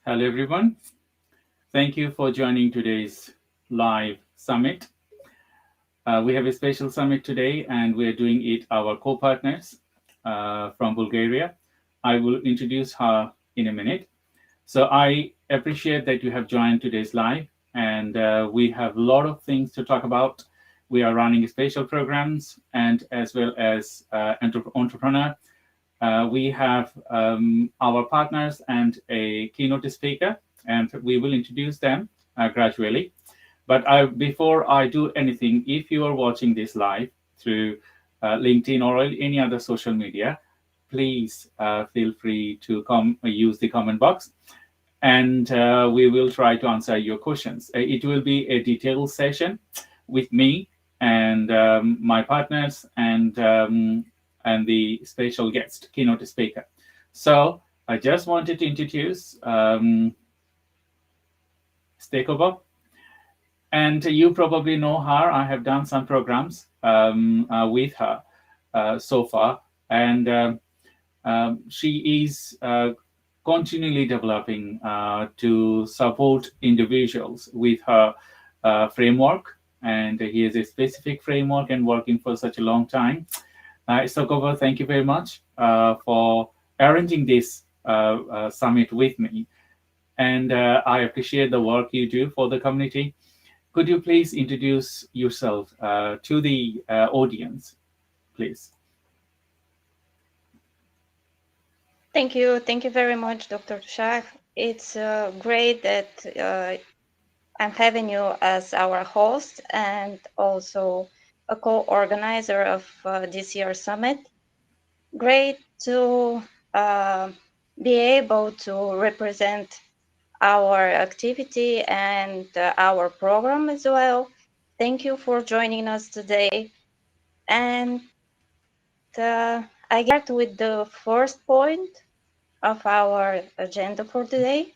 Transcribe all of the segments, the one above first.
Hello, everyone. Thank you for joining today's live summit. We have a special summit today, and we're doing it our co-partners from Bulgaria. I will introduce her in a minute. So I appreciate that you have joined today's live, and we have a lot of things to talk about. We are running special programs, and as well as entrepreneur. We have our partners and a keynote speaker, and we will introduce them gradually. But before I do anything, if you are watching this live through LinkedIn or any other social media, please feel free to use the comment box, and we will try to answer your questions. It will be a detailed session with me and my partners and the special guest, keynote speaker. So I just wanted to introduce Staykova, and you probably know her. I have done some programs with her so far, and she is continually developing to support individuals with her framework, and he has a specific framework and working for such a long time. Staykova, thank you very much for arranging this summit with me, and I appreciate the work you do for the community. Could you please introduce yourself to the audience, please? Thank you. Thank you very much, Dr. Shah. It's great that I'm having you as our host and also a co-organizer of this year's summit. Great to be able to represent our activity and our program as well. Thank you for joining us today. And I start with the first point of our agenda for today.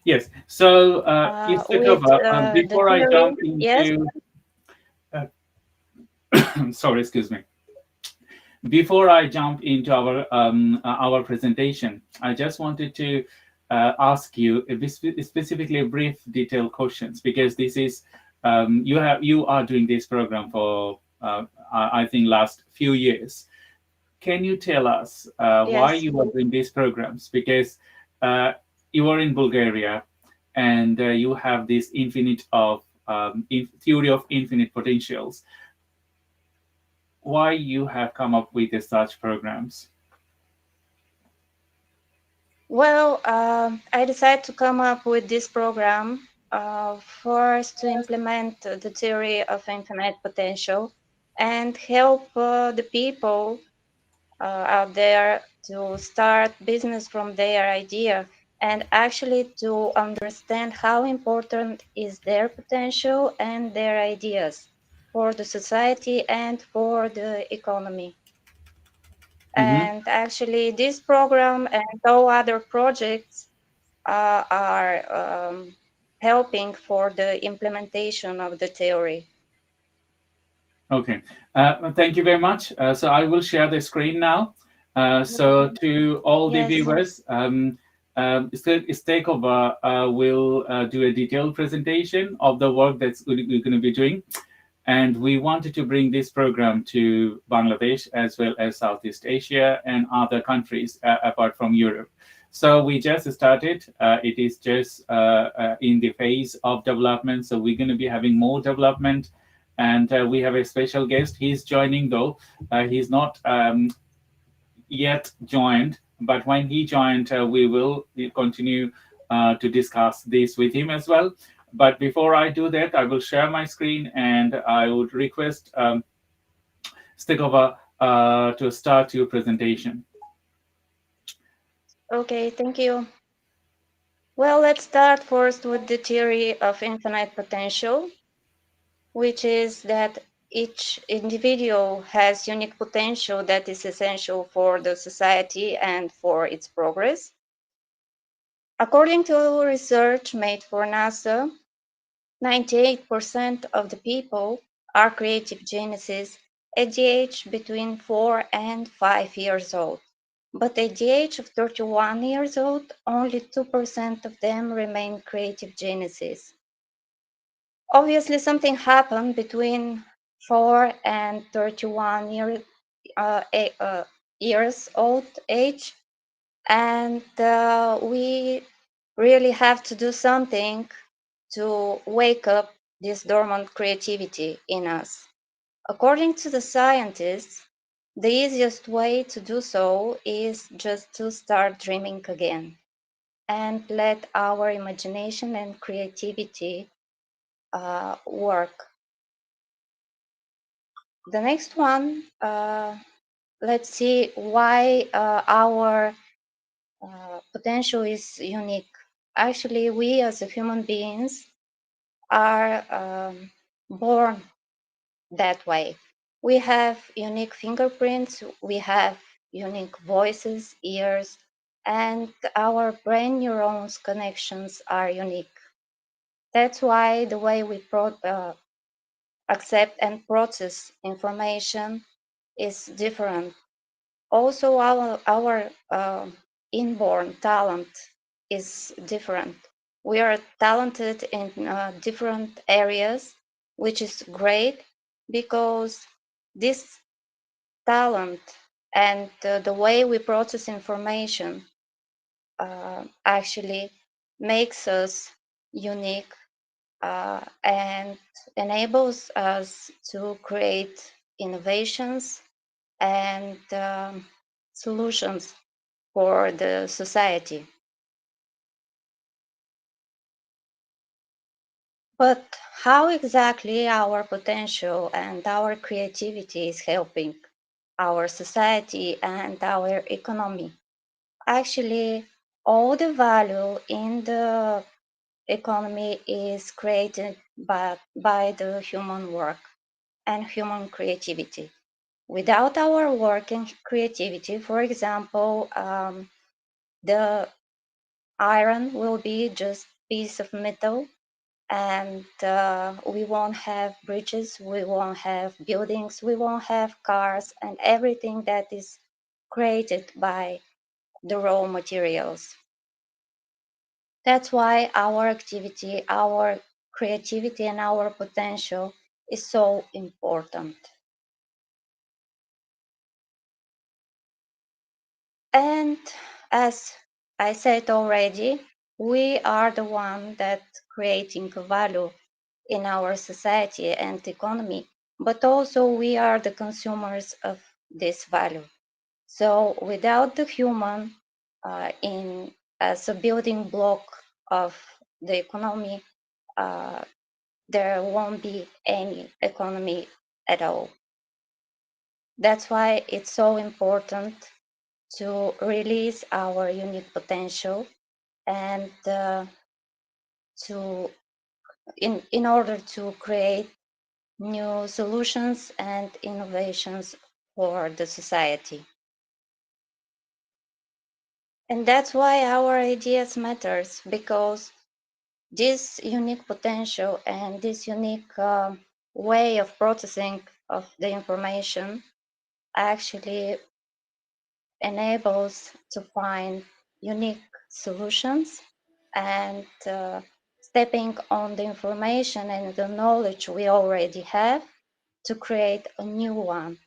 Yes. So, With Staykova, the before I theory, jump yes. into, sorry, excuse me. Before I jump into our presentation, I just wanted to ask you specifically brief, detailed questions, because this is you are doing this program for I think last few years. Can you tell us why Yes. you are doing these programs? Because you are in Bulgaria, and you have this infinite of theory of infinite potentials. Why you have come up with such programs? Well, I decided to come up with this program first to implement the theory of infinite potential and help the people out there to start business from their idea and actually to understand how important is their potential and their ideas for the society and for the economy. Mm-hmm. And actually, this program and all other projects are helping for the implementation of the theory. Okay. Thank you very much. So I will share the screen now. So to all the Yes. viewers, Staykova will do a detailed presentation of the work that's we're going to be doing. And we wanted to bring this program to Bangladesh as well as Southeast Asia and other countries apart from Europe. So we just started. It is just in the phase of development. So we're going to be having more development. And we have a special guest. He's joining, though. He's not yet joined. But when he joined, we will continue to discuss this with him as well. But before I do that, I will share my screen, and I would request Staykova to start your presentation. Okay, thank you. Well, let's start first with the theory of infinite potential, which is that each individual has unique potential that is essential for the society and for its progress. According to research made for NASA, 98% of the people are creative geniuses at the age between 4 and 5 years old. But at the age of 31 years old, only 2% of them remain creative geniuses. Obviously, something happened between 4 and 31 years old age, and we really have to do something to wake up this dormant creativity in us. According to the scientists, the easiest way to do so is just to start dreaming again and let our imagination and creativity work. The next one, let's see why our potential is unique. Actually, we as human beings are born that way. We have unique fingerprints, we have unique voices, ears, and our brain neurons connections are unique. That's why the way we accept and process information is different. Also, our inborn talent is different. We are talented in different areas, which is great because this talent and the way we process information actually makes us unique and enables us to create innovations and solutions for the society. But how exactly our potential and our creativity is helping our society and our economy? Actually, all the value in the economy is created by the human work and human creativity. Without our work and creativity, for example, the iron will be just piece of metal, and we won't have bridges, we won't have buildings, we won't have cars, and everything that is created by the raw materials. That's why our activity, our creativity, and our potential is so important. And as I said already, we are the one that creating value in our society and economy, but also we are the consumers of this value. So without the human in as a building block of the economy, uh, there won't be any economy at all. That's why it's so important to release our unique potential and to in order to create new solutions and innovations for the society. And that's why our ideas matters, because this unique potential and this unique way of processing of the information actually enables to find unique solutions and stepping on the information and the knowledge we already have to create a new one,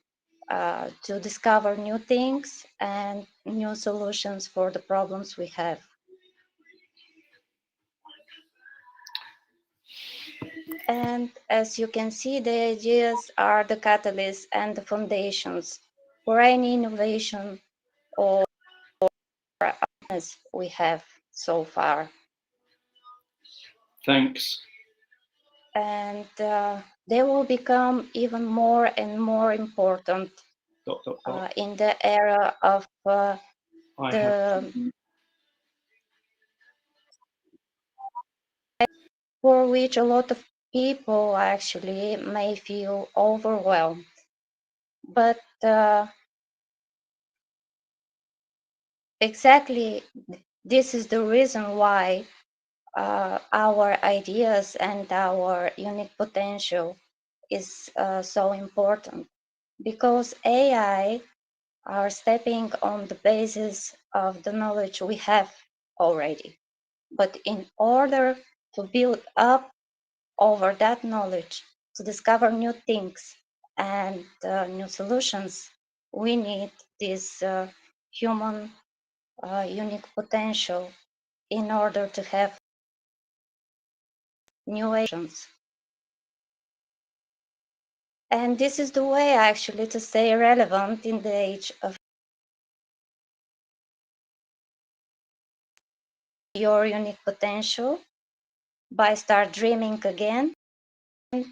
to discover new things and new solutions for the problems we have. And as you can see, the ideas are the catalysts and the foundations for any innovation or as we have so far. Thanks. And they will become even more and more important in the era of for which a lot of people actually may feel overwhelmed. But exactly this is the reason why our ideas and our unique potential is so important, because AI are stepping on the basis of the knowledge we have already. But in order to build up over that knowledge, to discover new things and new solutions, we need this human unique potential in order to have new actions. And this is the way actually to stay relevant in the age of your unique potential by start dreaming again and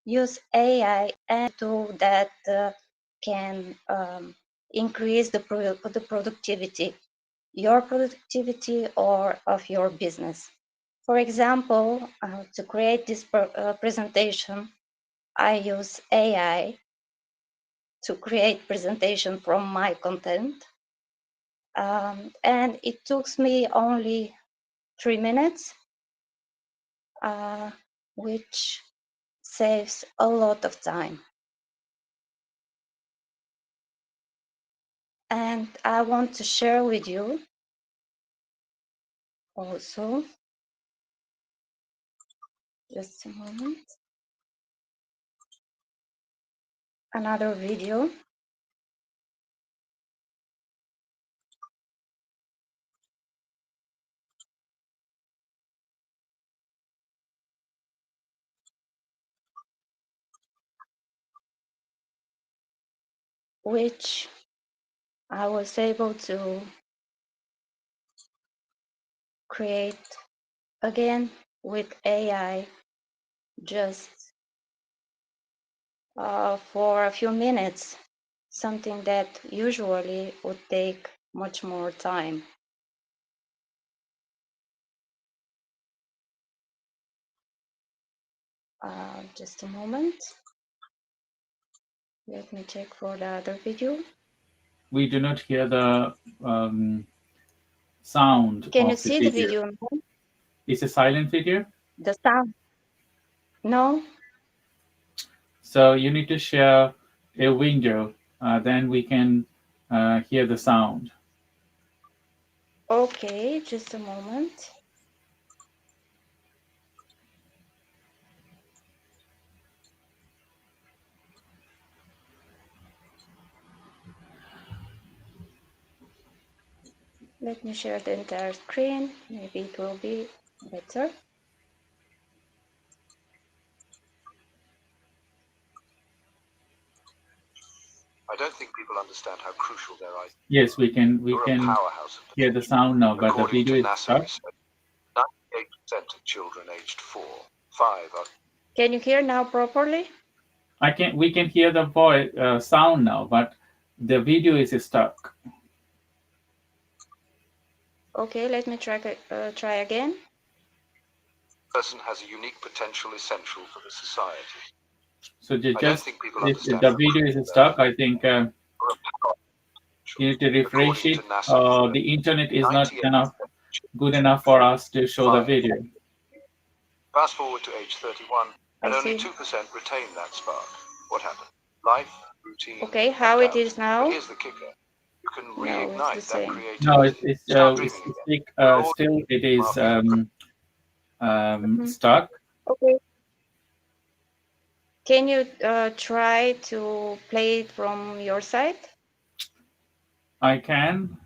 use AI and tool that can increase the productivity, your productivity or of your business. For example, to create this presentation, I use AI to create presentation from my content. And it took me only 3 minutes, which saves a lot of time. And I want to share with you also, just a moment, another video which I was able to create again with AI just for a few minutes, something that usually would take much more time. Just a moment. Let me check for the other video. We do not hear the sound Can you of the see the video now? It's a silent video. The sound? No? So you need to share a window, then we can hear the sound. Okay, just a moment. Let me share the entire screen. Maybe it will be better. I don't think people understand how crucial their eyes. Yes, we can hear the sound now, but the According video to is NASA stuck. research, 98% of children aged 4, 5 are. Can you hear now properly? We can hear the voice sound now, but the video is stuck. Okay, let me try again. Person has a unique potential essential for the society. So I don't think people if understand the video is stuck, I think you need to refresh According it. to NASA research, The internet is not 98% good enough for us to show the Fine. video. Fast forward to age 31, and I only see. 2% retain that spark. What happened? Life, routine. Okay, how it is now? But here's the kicker. You can No, reignite it's the that same. creativity. No, it's Start dreaming again. still it is stuck. Okay. Can you try to play it from your side? I can.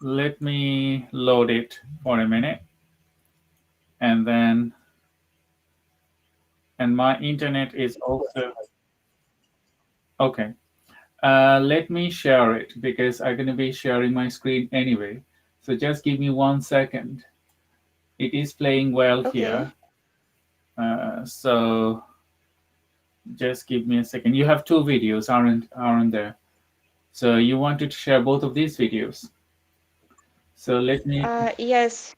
Let me load it for a minute, and my internet is also okay. Let me share it because I'm going to be sharing my screen anyway. So just give me 1 second. It is playing well Okay. here. So just give me a second. You have 2 videos, aren't there? So you wanted to share both of these videos. So let me. Yes.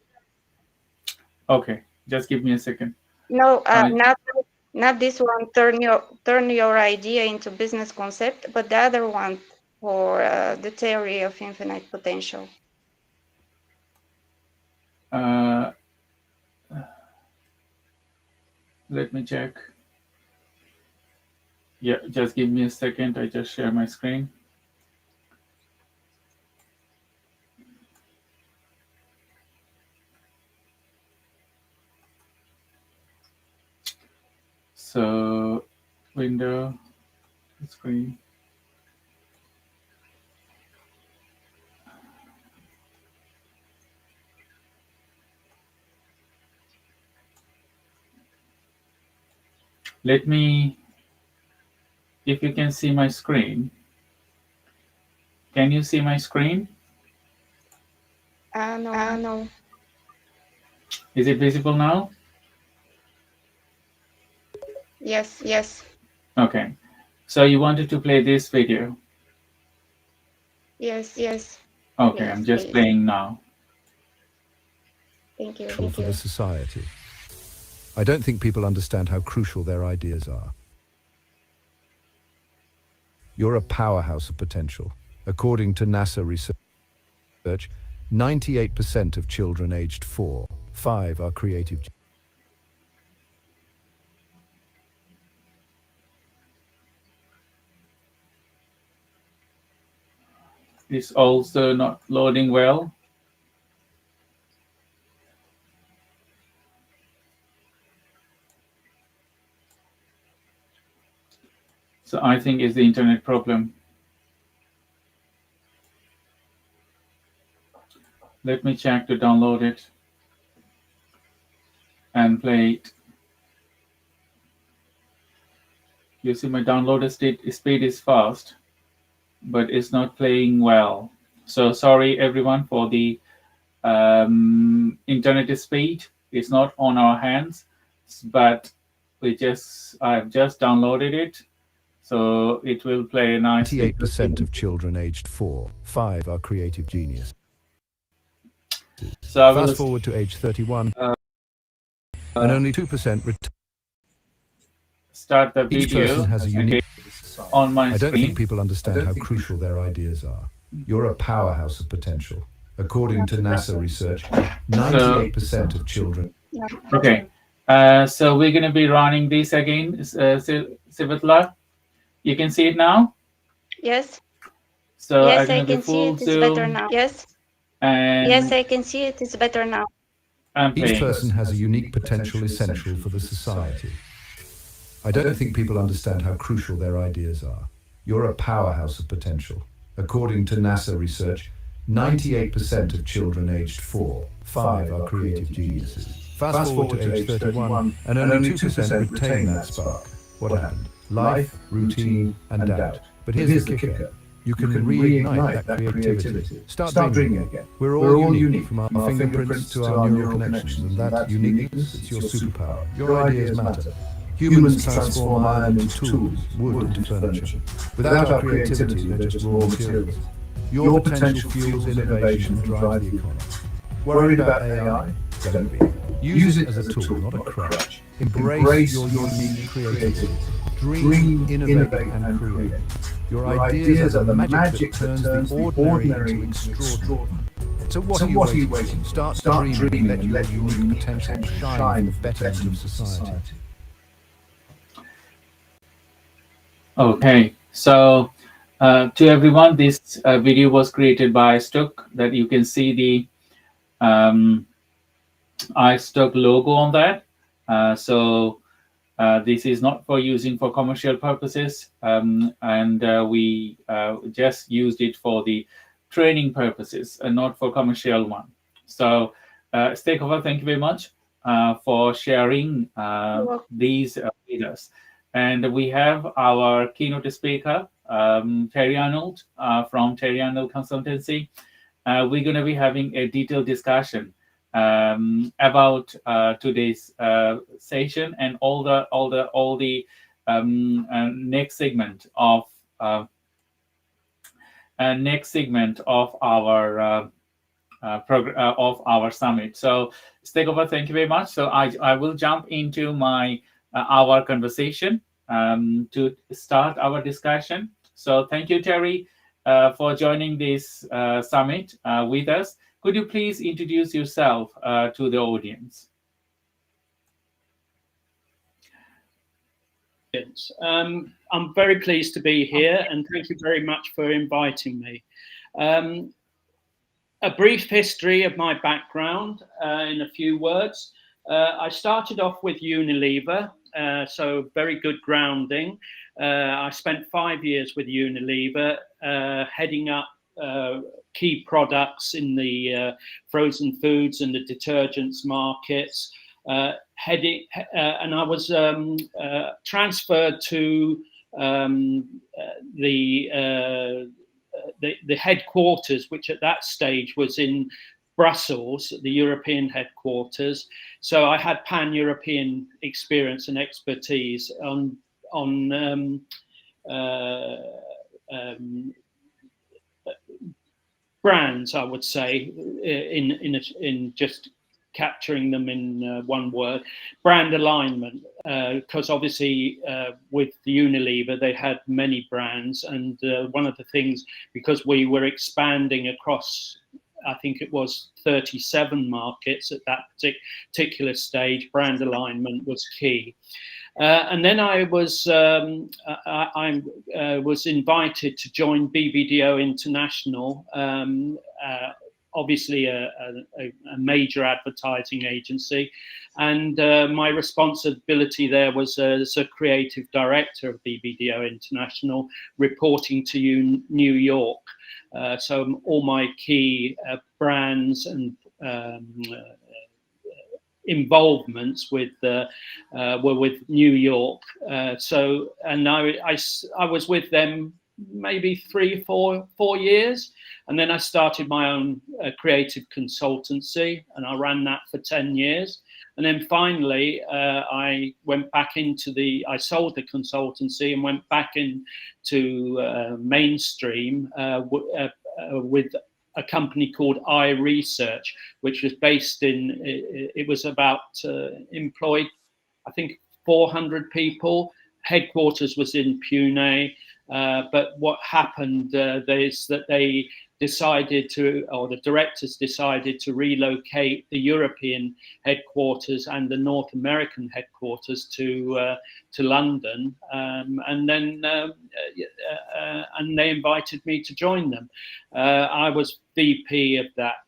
Okay, just give me a second. No, not this one. Turn your idea into business concept, but the other one for the theory of infinite potential. Let me check. Yeah, just give me a second. I just share my screen. So, window, screen. Let me, if you can see my screen. Can you see my screen? No. Is it visible now? Yes. Okay. So you wanted to play this video? Yes. Okay, Yes, I'm just please. playing now. Thank you. For the society. I don't think people understand how crucial their ideas are. You're a powerhouse of potential. According to NASA research, 98% of children aged 4-5 are creative. It's also not loading well. So I think it's the internet problem. Let me check to download it and play it. You see my download speed is fast, but it's not playing well. So sorry everyone for the internet speed. It's not on our hands, but I've just downloaded it. So it will play nicely. 98% of children aged 4-5 are creative genius. So I will Fast forward to age 31, and only 2% start the Each video person has a unique. on my I don't screen. think people understand how crucial their ideas are. You're a powerhouse of potential. According to NASA research, 98% of children. Okay. So we're going to be running this again, Svetla. You can see it now? Yes. So Yes, I'm I going to be can see full it. It's better zoom. now. Yes. And Yes, I can see it. It's better now. I'm Each playing. person has a unique potential essential for the society. I don't think people understand how crucial their ideas are. You're a powerhouse of potential. According to NASA research, 98% of children aged 4-5 are creative geniuses. Fast forward to age 31, and only 2% retain that spark. What happened? Life, routine, and doubt. But here's the kicker. You can reignite that creativity. Start dreaming again. We're all unique, from our fingerprints to our neural connections, and that uniqueness is your superpower. Your ideas matter. Humans transform iron into tools, wood into furniture. Without our creativity, they're just raw materials. Your potential fuels innovation and drives the economy. Worried about AI? Don't be. Use it as a tool, not a crutch. Embrace your unique creativity. Dream, innovate, and create. Your ideas are the magic that turns the ordinary into extraordinary. So what are you waiting for? Start dreaming and let your unique potential shine for the betterment of society. Okay. So to everyone, this video was created by iStock. That you can see the iStock logo on that. So this is not for using for commercial purposes, and we just used it for the training purposes and not for commercial one. So Staykova, thank you very much for sharing these with us. And we have our keynote speaker, Terry Arnold from Terry Arnold Consultancy. We're going to be having a detailed discussion about today's session and all the next segment of our of our summit. So Staykova, thank you very much. So I will jump into my our conversation to start our discussion. So thank you, Terry, for joining this summit with us. Could you please introduce yourself to the audience? I'm very pleased to be here, and thank you very much for inviting me. A brief history of my background in a few words. I started off with Unilever, so very good grounding. I spent 5 years with Unilever, heading up key products in the frozen foods and the detergents markets. And I was transferred to the headquarters, which at that stage was in Brussels, the European headquarters. So I had pan-European experience and expertise on brands, I would say, in just capturing them in one word, brand alignment, because obviously with Unilever, they had many brands. And one of the things, because we were expanding across, I think it was 37 markets at that particular stage, brand alignment was key. And then I was invited to join BBDO International, obviously a major advertising agency, and my responsibility there was as a creative director of BBDO International, reporting to New York. So all my key brands and involvements with were with New York. And I was with them maybe 4 years, and then I started my own creative consultancy, and I ran that for 10 years. And then finally, I went back I sold the consultancy and went back into mainstream with a company called iResearch, which was based it was about employed, I think, 400 people. Headquarters was in Pune. But what happened is that they decided or the directors decided to relocate the European headquarters and the North American headquarters to London, and then and they invited me to join them. I was VP of that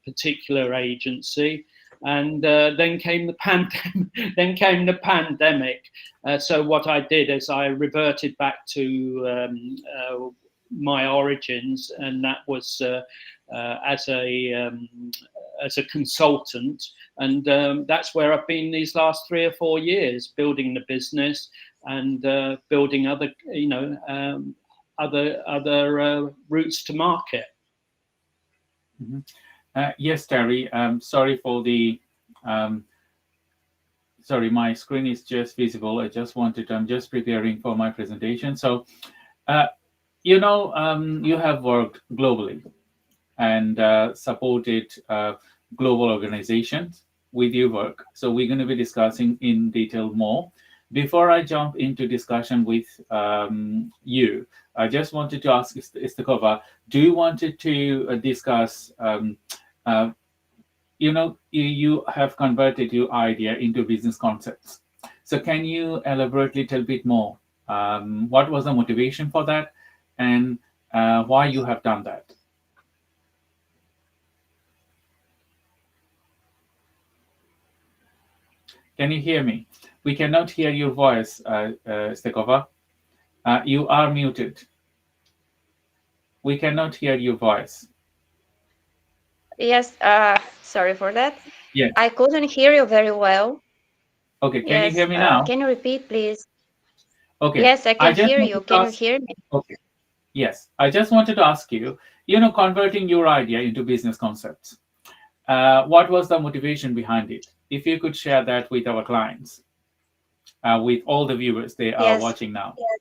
particular agency. And then came the pandemic. So what I did is I reverted back to my origins, and that was as a consultant. And that's where I've been these last 3 or 4 years, building the business and building other, other routes to market. Mm-hmm. Yes, Terry. Sorry for the. Sorry, my screen is just visible. I'm just preparing for my presentation. So, you have worked globally and supported global organizations with your work. So we're going to be discussing in detail more. Before I jump into discussion with you, I just wanted to ask Staykova, do you wanted to discuss, you have converted your idea into business concepts. So can you elaborate a little bit more? What was the motivation for that, and why you have done that? Can you hear me? We cannot hear your voice, Staykova. You are muted. We cannot hear your voice. Yes, sorry for that. Yes. I couldn't hear you very well. Okay, can you hear me now? Can you repeat, please? Okay. Yes, I can hear you. Can you hear me? Okay. Yes, I just wanted to ask you, converting your idea into business concepts. What was the motivation behind it? If you could share that with our clients, with all the viewers they are watching now. Yes.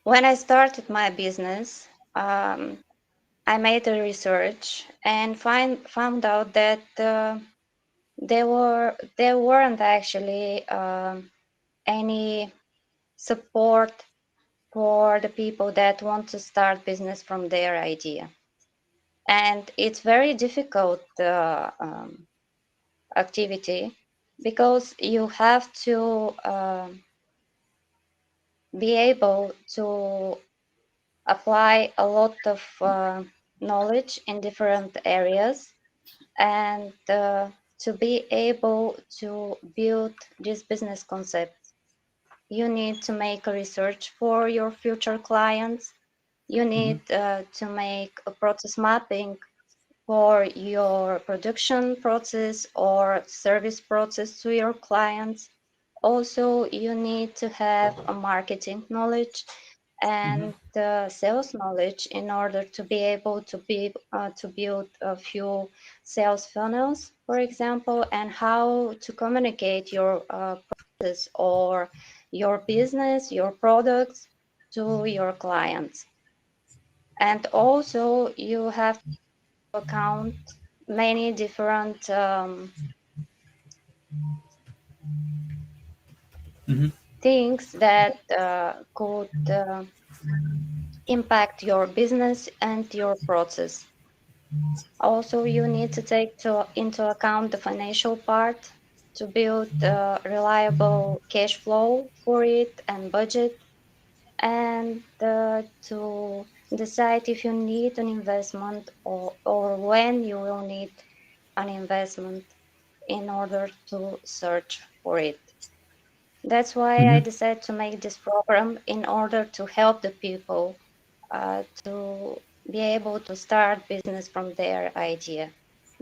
When I started my business, I made a research and found out that there weren't actually any support for the people that want to start business from their idea. And it's very difficult activity because you have to be able to apply a lot of knowledge in different areas, and to be able to build this business concept, you need to make a research for your future clients. You need to make a process mapping for your production process or service process to your clients. Also, you need to have a marketing knowledge and sales knowledge in order to be able to build a few sales funnels, for example, and how to communicate your process or your business, your products to your clients. And also, you have to account many different things that could impact your business and your process. Also, you need to take into account the financial part to build a reliable cash flow for it and budget, and to decide if you need an investment or when you will need an investment in order to search for it. That's why I decided to make this program in order to help the people to be able to start business from their idea,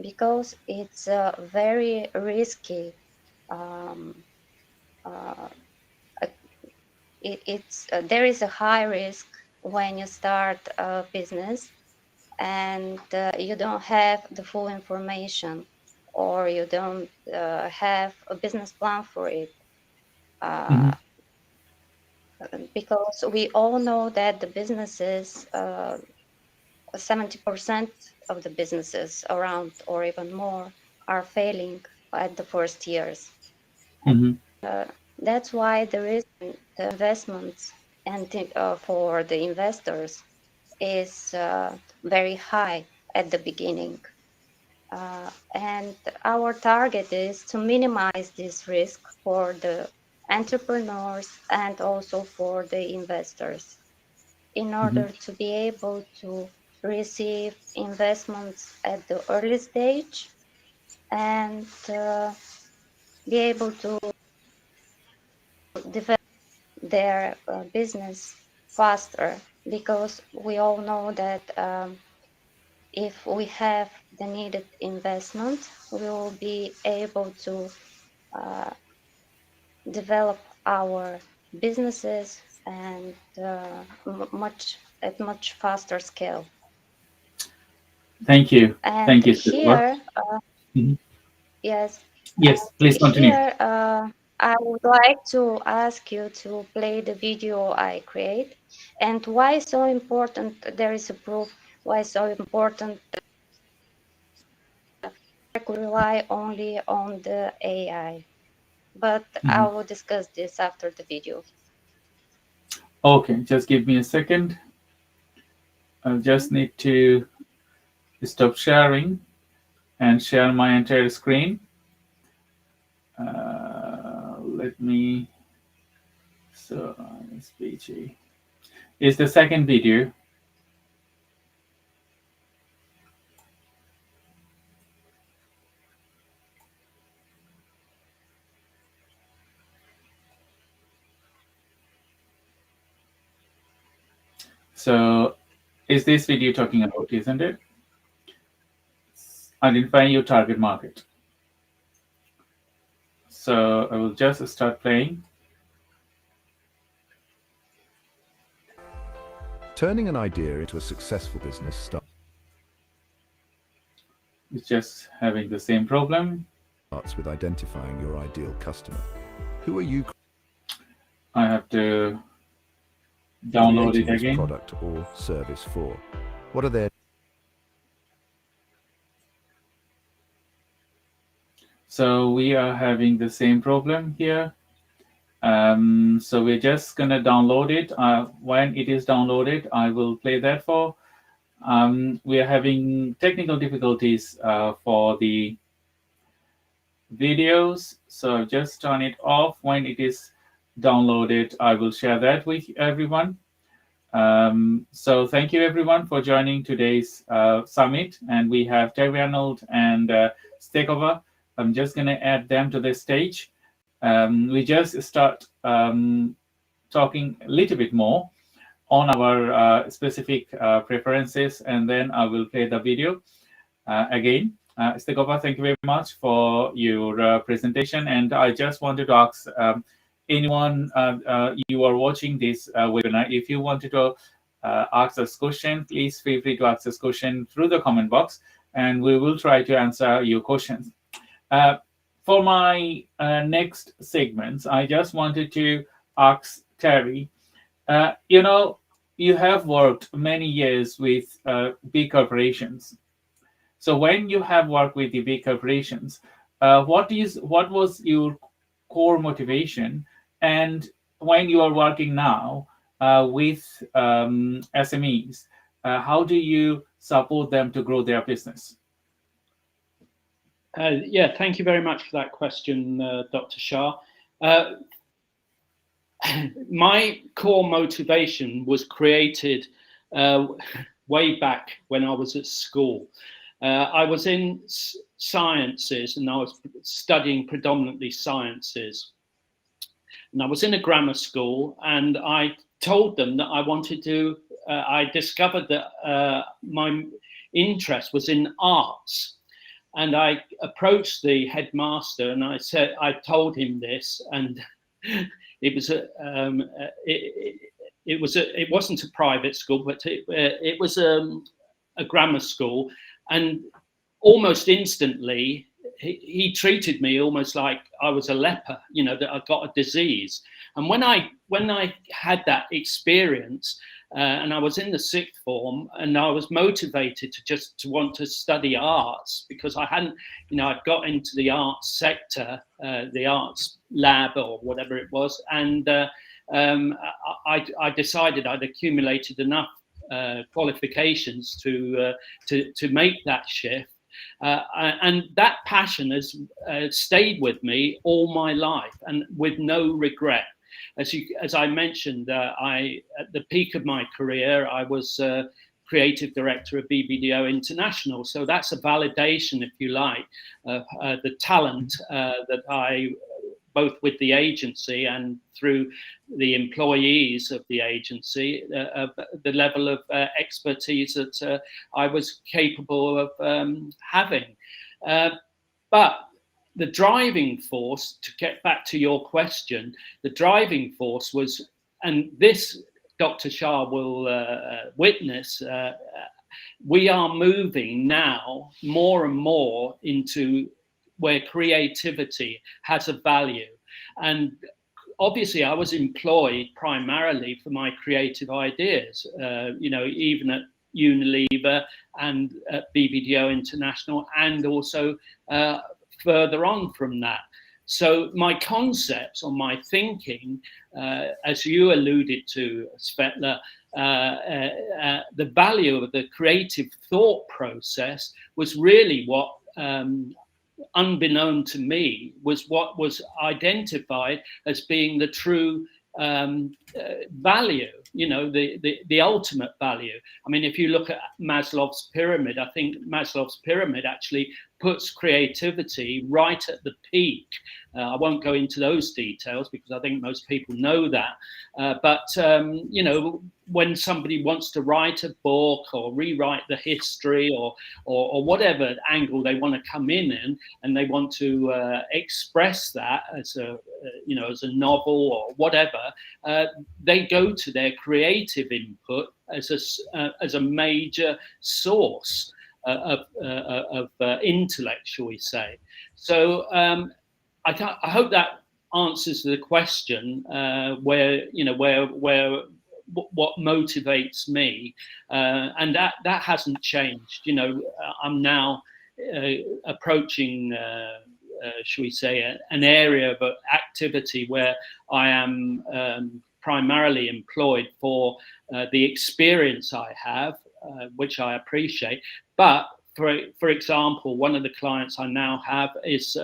because it's very risky. Um, uh, there is a high risk when you start a business and you don't have the full information, or you don't have a business plan for it. Because we all know that the businesses, 70% of the businesses around or even more are failing at the first years. That's why the risk, the investments and for the investors is very high at the beginning. And our target is to minimize this risk for the entrepreneurs and also for the investors, in order to be able to receive investments at the early stage and be able to develop their business faster, because we all know that if we have the needed investment, we will be able to develop our businesses and at much faster scale. Thank you. And Thank you, here, yes, Yes, please continue. here I would like to ask you to play the video I create, and why so important. There is a proof why so important I could rely only on the AI. But I will discuss this after the video. Okay, just give me a second. I'll just need to stop sharing and share my entire screen. Let me. So, SPG is the second video. So, is this video talking about, isn't it? Identifying your target market. So, I will just start playing. Turning an idea into a successful business It's just having the same problem. starts with identifying your ideal customer. Who are you I have to download creating it this again. product or service for? What are their So we are having the same problem here. So we're just gonna download it. When it is downloaded, I will play that for. We are having technical difficulties for the videos. So just turn it off. When it is downloaded, I will share that with everyone. So thank you everyone for joining today's summit. And we have Arnold and Staykova. I'm just going to add them to the stage. We just start talking a little bit more on our specific preferences, and then I will play the video again. Staykova, thank you very much for your presentation. And I just wanted to ask anyone you are watching this webinar, if you wanted to ask us question, please feel free to ask us question through the comment box, and we will try to answer your questions. For my next segments, I just wanted to ask Terry, you have worked many years with big corporations. So when you have worked with the big corporations, what was your core motivation? And when you are working now with SMEs, how do you support them to grow their business? Yeah, thank you very much for that question, Dr. Shah. My core motivation was created way back when I was at school. I was in sciences, and I was studying predominantly sciences. And I was in a grammar school, and I told them that I wanted to, I discovered that my interest was in arts. And I approached the headmaster, and I told him this, and it wasn't a private school, but it was a grammar school, and almost instantly he treated me almost like I was a leper, that I got a disease. And when I had that experience, and I was in the sixth form, and I was motivated to want to study arts, because I hadn't, I'd got into the arts sector, the arts lab or whatever it was, and I decided I'd accumulated enough qualifications to make that shift. And that passion has stayed with me all my life, and with no regret. As I mentioned, at the peak of my career, I was creative director of BBDO International. So that's a validation, if you like, of the talent that I, both with the agency and through the employees of the agency, the level of expertise that I was capable of having. But the driving force, to get back to your question, the driving force was, and this Dr. Shah will witness, we are moving now more and more into where creativity has a value. And obviously I was employed primarily for my creative ideas, even at Unilever and at BBDO International, and also further on from that. So my concepts or my thinking, as you alluded to, Svetla, the value of the creative thought process was really what, unbeknown to me, was what was identified as being the true value, the ultimate value. I mean, if you look at Maslow's pyramid, I think Maslow's pyramid actually puts creativity right at the peak. I won't go into those details because I think most people know that. But when somebody wants to write a book or rewrite the history or whatever angle they want to come in, and they want to express that as a novel or whatever, they go to their creative input as a major source of intellect, shall we say. So I hope that answers the question, where what motivates me, and that hasn't changed. I'm now approaching, shall we say, an area of activity where I am primarily employed for the experience I have, which I appreciate, but for example, one of the clients I now have is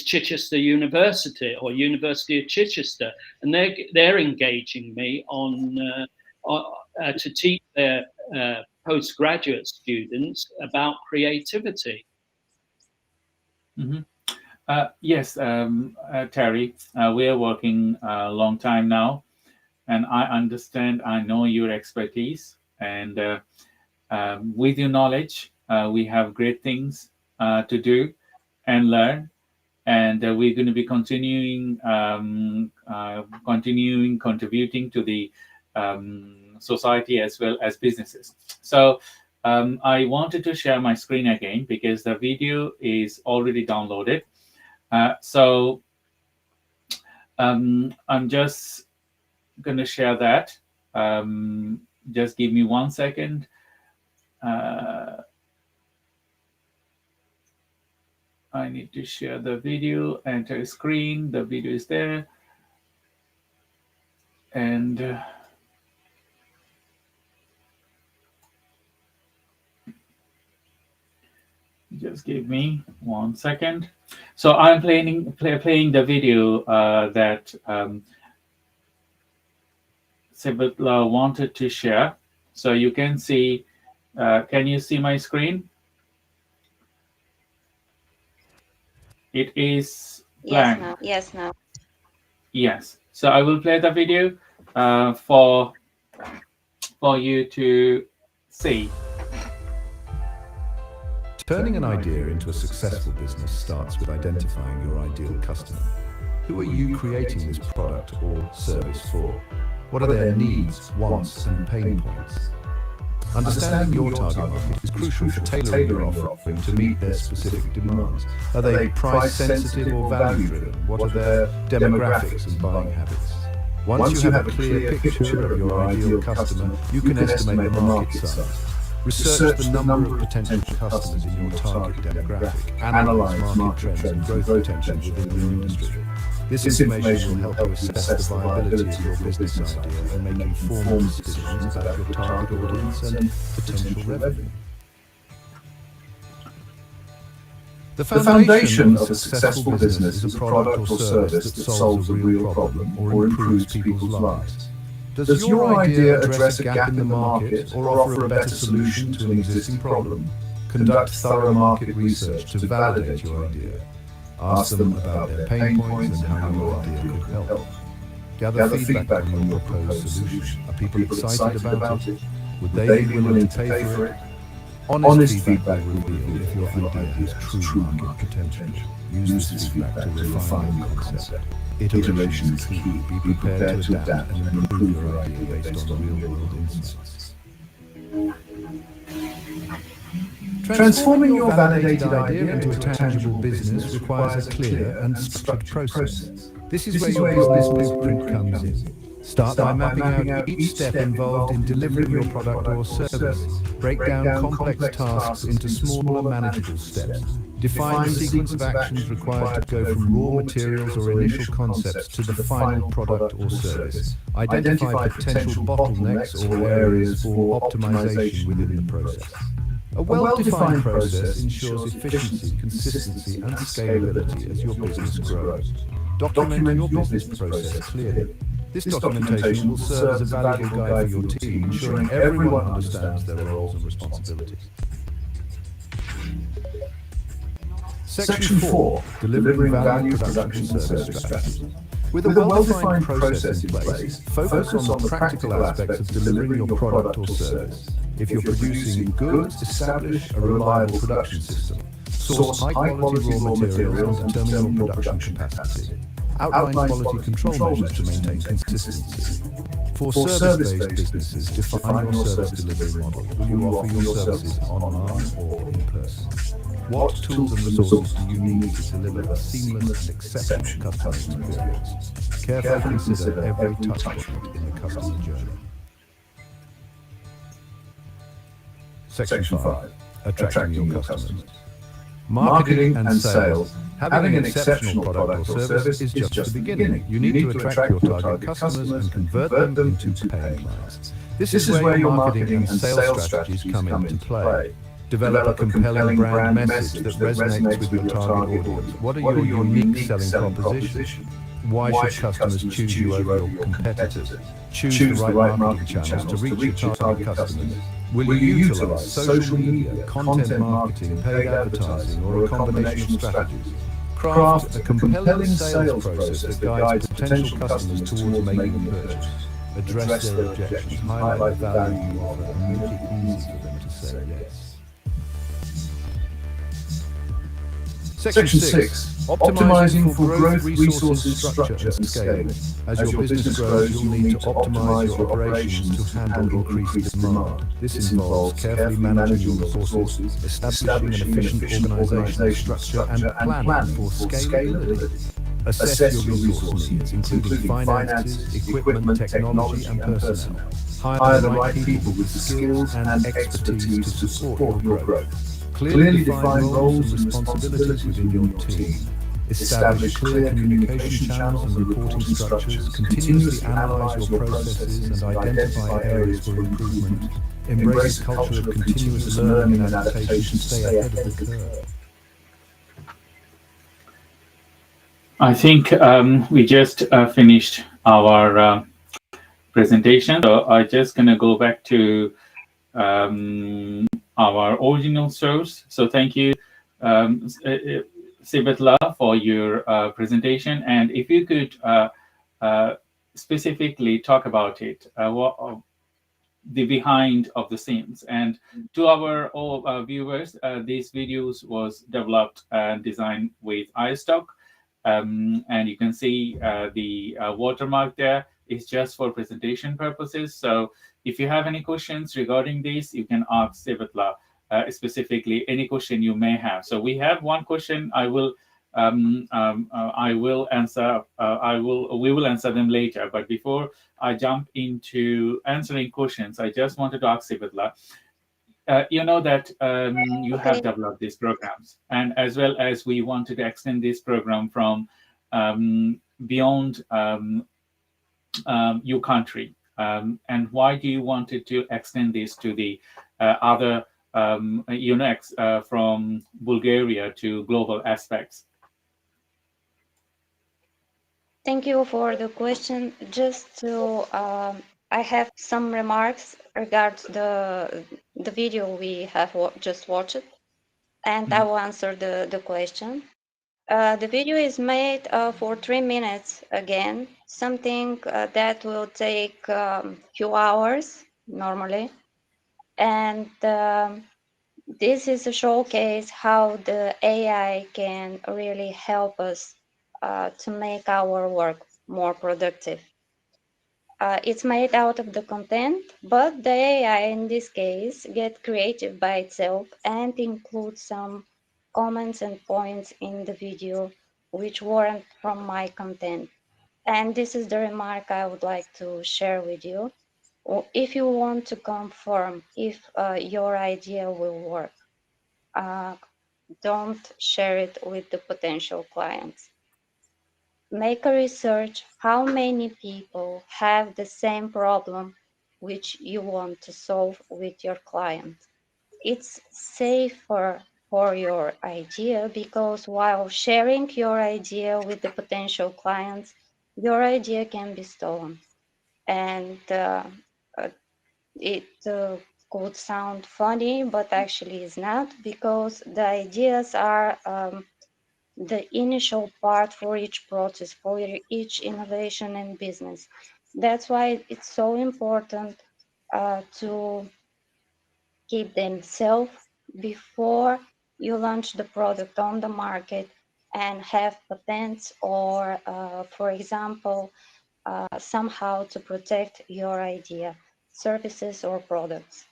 Chichester University, or University of Chichester, and they're engaging me on to teach their postgraduate students about creativity. Mm-hmm. Yes, Terry, we are working a long time now, and I know your expertise, and with your knowledge, we have great things to do and learn, and we're going to be continuing contributing to the society as well as businesses. So I wanted to share my screen again because the video is already downloaded. So I'm just going to share that. Just give me 1 second. I need to share the video, enter screen. The video is there. And just give me 1 second. So I'm playing the video that Svetla wanted to share. So you can see, can you see my screen? It is blank. Yes, now. Yes. So I will play the video for you to see. Turning an idea into a successful business starts with identifying your ideal customer. Who are you creating this product or service for? What are their needs, wants, and pain points? Understanding your target market is crucial for tailoring your offering to meet their specific demands. Are they price sensitive or value driven? What are their demographics and buying habits? Once you have a clear picture of your ideal customer, you can estimate the market size. Research the number of potential customers in your target demographic. Analyze market trends and growth potential within your industry. This information will help you assess the viability of your business idea and make informed decisions about your target audience and potential revenue. The foundation of a successful business is a product or service that solves a real problem or improves people's lives. Does your idea address a gap in the market or offer a better solution to an existing problem? Conduct thorough market research to validate your idea. Ask them about their pain points and how your idea could help. Gather feedback on your proposed solution. Are people excited about it? Would they be willing to pay for it? Honest feedback will reveal if your idea has true market potential. Use this feedback to refine your concept. Iteration is key. Be prepared to adapt and improve your idea based on real-world insights. Transforming your validated idea into a tangible business requires a clear and structured process. This is where your business blueprint comes in. Start by mapping out each step involved in delivering your product or service. Break down complex tasks into smaller, manageable steps. Define the sequence of actions required to go from raw materials or initial concepts to the final product or service. Identify potential bottlenecks or areas for optimization within the process. A well-defined process ensures efficiency, consistency, and scalability as your business grows. Document your business process clearly. This documentation will serve as a valuable guide for your team, ensuring everyone understands their roles and responsibilities. Section 4. Delivering value, production, service strategy. With a well-defined process in place, focus on the practical aspects of delivering your product or service. If you're producing goods, establish a reliable production system. Source high-quality raw materials and determine your production capacity. Outline quality control measures to maintain consistency. For service-based businesses, define your service delivery model. Will you offer your services online or in person? What tools and resources do you need to deliver a seamless and exceptional customer experience? Carefully consider every touchpoint in the customer journey. Section 5. Attracting your customers. Marketing and sales. Having an exceptional product or service is just the beginning. You need to attract your target customers and convert them into paying clients. This is where your marketing and sales strategies come into play. Develop a compelling brand message that resonates with your target audience. What are your unique selling propositions? Why should customers choose you over your competitors? Choose the right marketing channels to reach your target customers. Will you utilize social media, content marketing, paid advertising, or a combination of strategies? Craft a compelling sales process that guides potential customers towards making a purchase. Address their objections, highlight the value you offer, and make it easy for them to say yes. Section 6. Optimizing for growth, resources, structure and scale. As your business grows, you'll need to optimize your operations to handle increased demand. This involves carefully managing your resources, establishing an efficient organizational structure, and planning for scalability. Assess your resource needs, including finances, equipment, technology, and personnel. Hire the right people with the skills and expertise to support your growth. Clearly define roles and responsibilities within your team. Establish clear communication channels and reporting structures. Continuously analyze your processes and identify areas for improvement. Embrace a culture of continuous learning and adaptation to stay ahead of the curve. I think we just finished our presentation. So I'm just going to go back to our original source. So thank you, Svetla, for your presentation. And if you could specifically talk about it, the behind of the scenes. And to our all viewers, these videos was developed and designed with iStock. And you can see the watermark there is just for presentation purposes. So if you have any questions regarding this, you can ask Svetla specifically any question you may have. So we have one question. I will answer. We will answer them later. But before I jump into answering questions, I just wanted to ask Svetla. You know that you have developed these programs, and as well as we wanted to extend this program from beyond your country. And why do you wanted to extend this to the other, from Bulgaria to global aspects? Thank you for the question. Just to, I have some remarks regards the video we have just watched, and I will answer the question. The video is made for 3 minutes again, something that will take few hours normally, and this is a showcase how the AI can really help us to make our work more productive. It's made out of the content, but the AI in this case get creative by itself and includes some comments and points in the video which weren't from my content. And this is the remark I would like to share with you. If you want to confirm if your idea will work, don't share it with the potential clients. Make a research how many people have the same problem which you want to solve with your client. It's safer for your idea because while sharing your idea with the potential clients, your idea can be stolen. And it could sound funny, but actually is not, because the ideas are the initial part for each process, for each innovation and business. That's why it's so important to keep them safe before you launch the product on the market and have patents or, for example, somehow to protect your idea, services or products.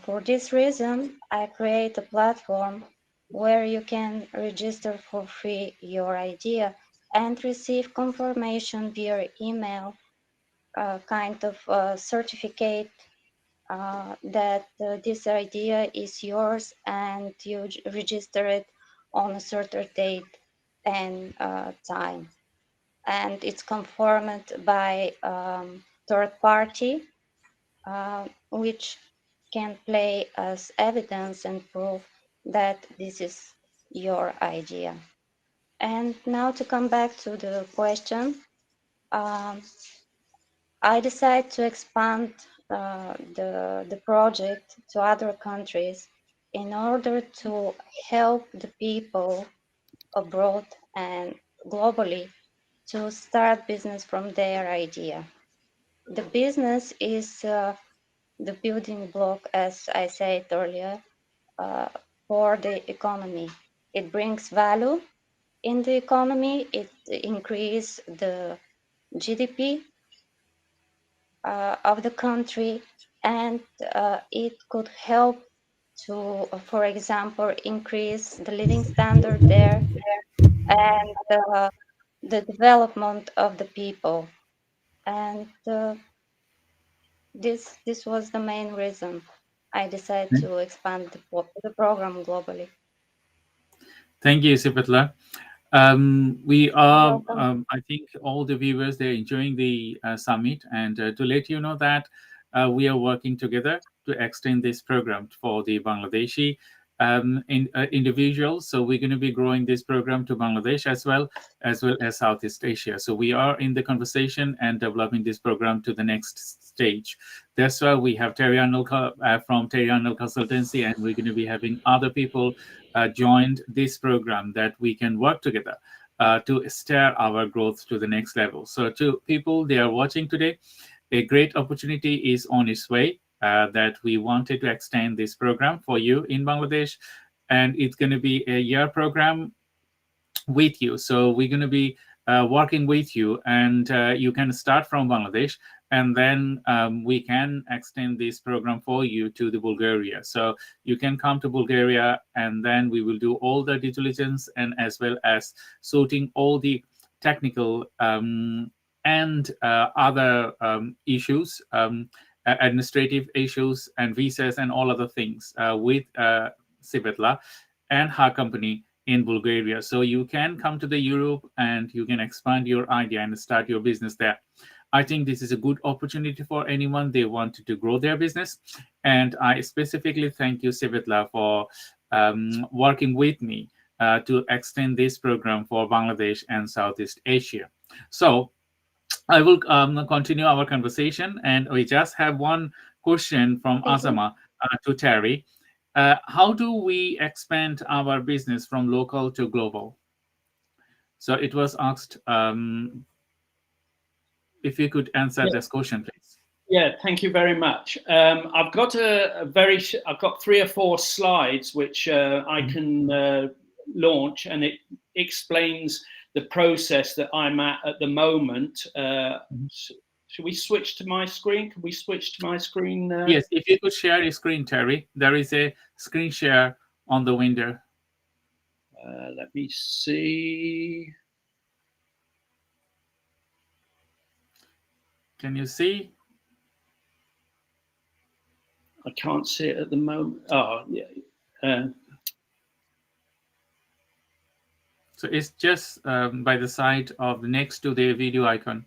For this reason, I create a platform where you can register for free your idea and receive confirmation via email, kind of certificate that this idea is yours and you register it on a certain date and time. And it's confirmed by third party, which can play as evidence and proof that this is your idea. And now to come back to the question, I decided to expand the project to other countries in order to help the people abroad and globally to start business from their idea. The business is the building block, as I said earlier, uh, for the economy. It brings value in the economy. It increases the GDP of the country, and it could help to, for example, increase the living standard there and the development of the people. And this was the main reason I decided to expand the program globally. Thank you, Svetla. We You're are, welcome. I think, all the viewers, they're enjoying the summit. And to let you know that we are working together to extend this program for the Bangladeshi individuals. So we're going to be growing this program to Bangladesh as well as Southeast Asia. So we are in the conversation and developing this program to the next stage. That's why we have Terry Arnold from Terry Arnold Consultancy, and we're going to be having other people joined this program that we can work together to steer our growth to the next level. So to people they are watching today, a great opportunity is on its way that we wanted to extend this program for you in Bangladesh. And it's going to be a year program with you. So we're going to be working with you, and you can start from Bangladesh, and then we can extend this program for you to the Bulgaria. So you can come to Bulgaria, and then we will do all the due diligence and as well as sorting all the technical and other issues, administrative issues and visas and all other things with Svetla and her company in Bulgaria. So you can come to the Europe and you can expand your idea and start your business there. I think this is a good opportunity for anyone they wanted to grow their business. And I specifically thank you, Svetla, for working with me to extend this program for Bangladesh and Southeast Asia. So I will continue our conversation, and we just have one question from Thank you. Azama to Terry. How do we expand our business from local to global? So it was asked if you could answer Yeah. this question, please. Yeah, thank you very much. I've got I've got 3 or 4 slides which I can launch, and it explains the process that I'm at the moment. Should we switch to my screen? Can we switch to my screen? Yes, if you could share your screen, Terry. There is a screen share on the window. Let me see. Can you see? I can't see it at the moment. Oh, yeah. So it's just by the side of next to the video icon.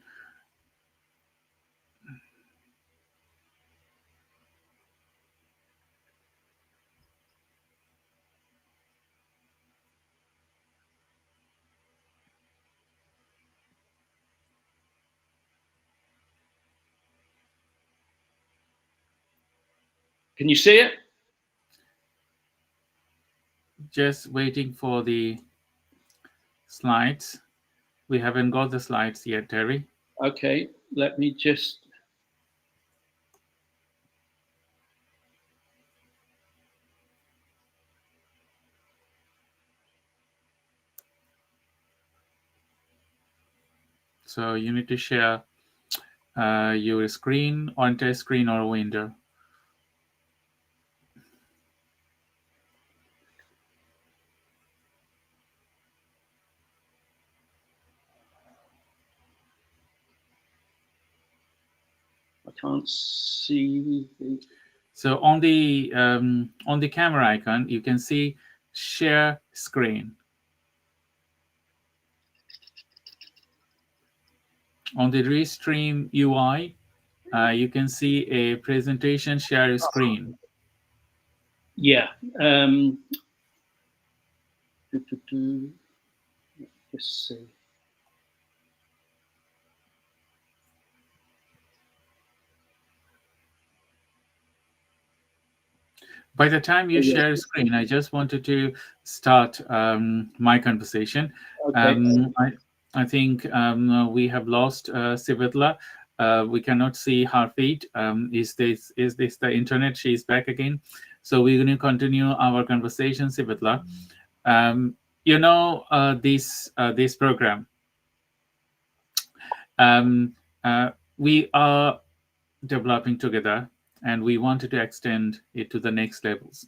Can you see it? Just waiting for the slides. We haven't got the slides yet, Terry. Okay, let me just. So you need to share your screen, or entire screen or window. I can't see the. So on the camera icon, you can see share screen. On the Restream UI, you can see a presentation share screen. Yeah. Let's see. By the time you share screen, I just wanted to start my conversation. Okay. I think we have lost Svetla. We cannot see her feed. Is this the internet? She's back again. So we're going to continue our conversation, Svetla. This program. We are developing together, and we wanted to extend it to the next levels.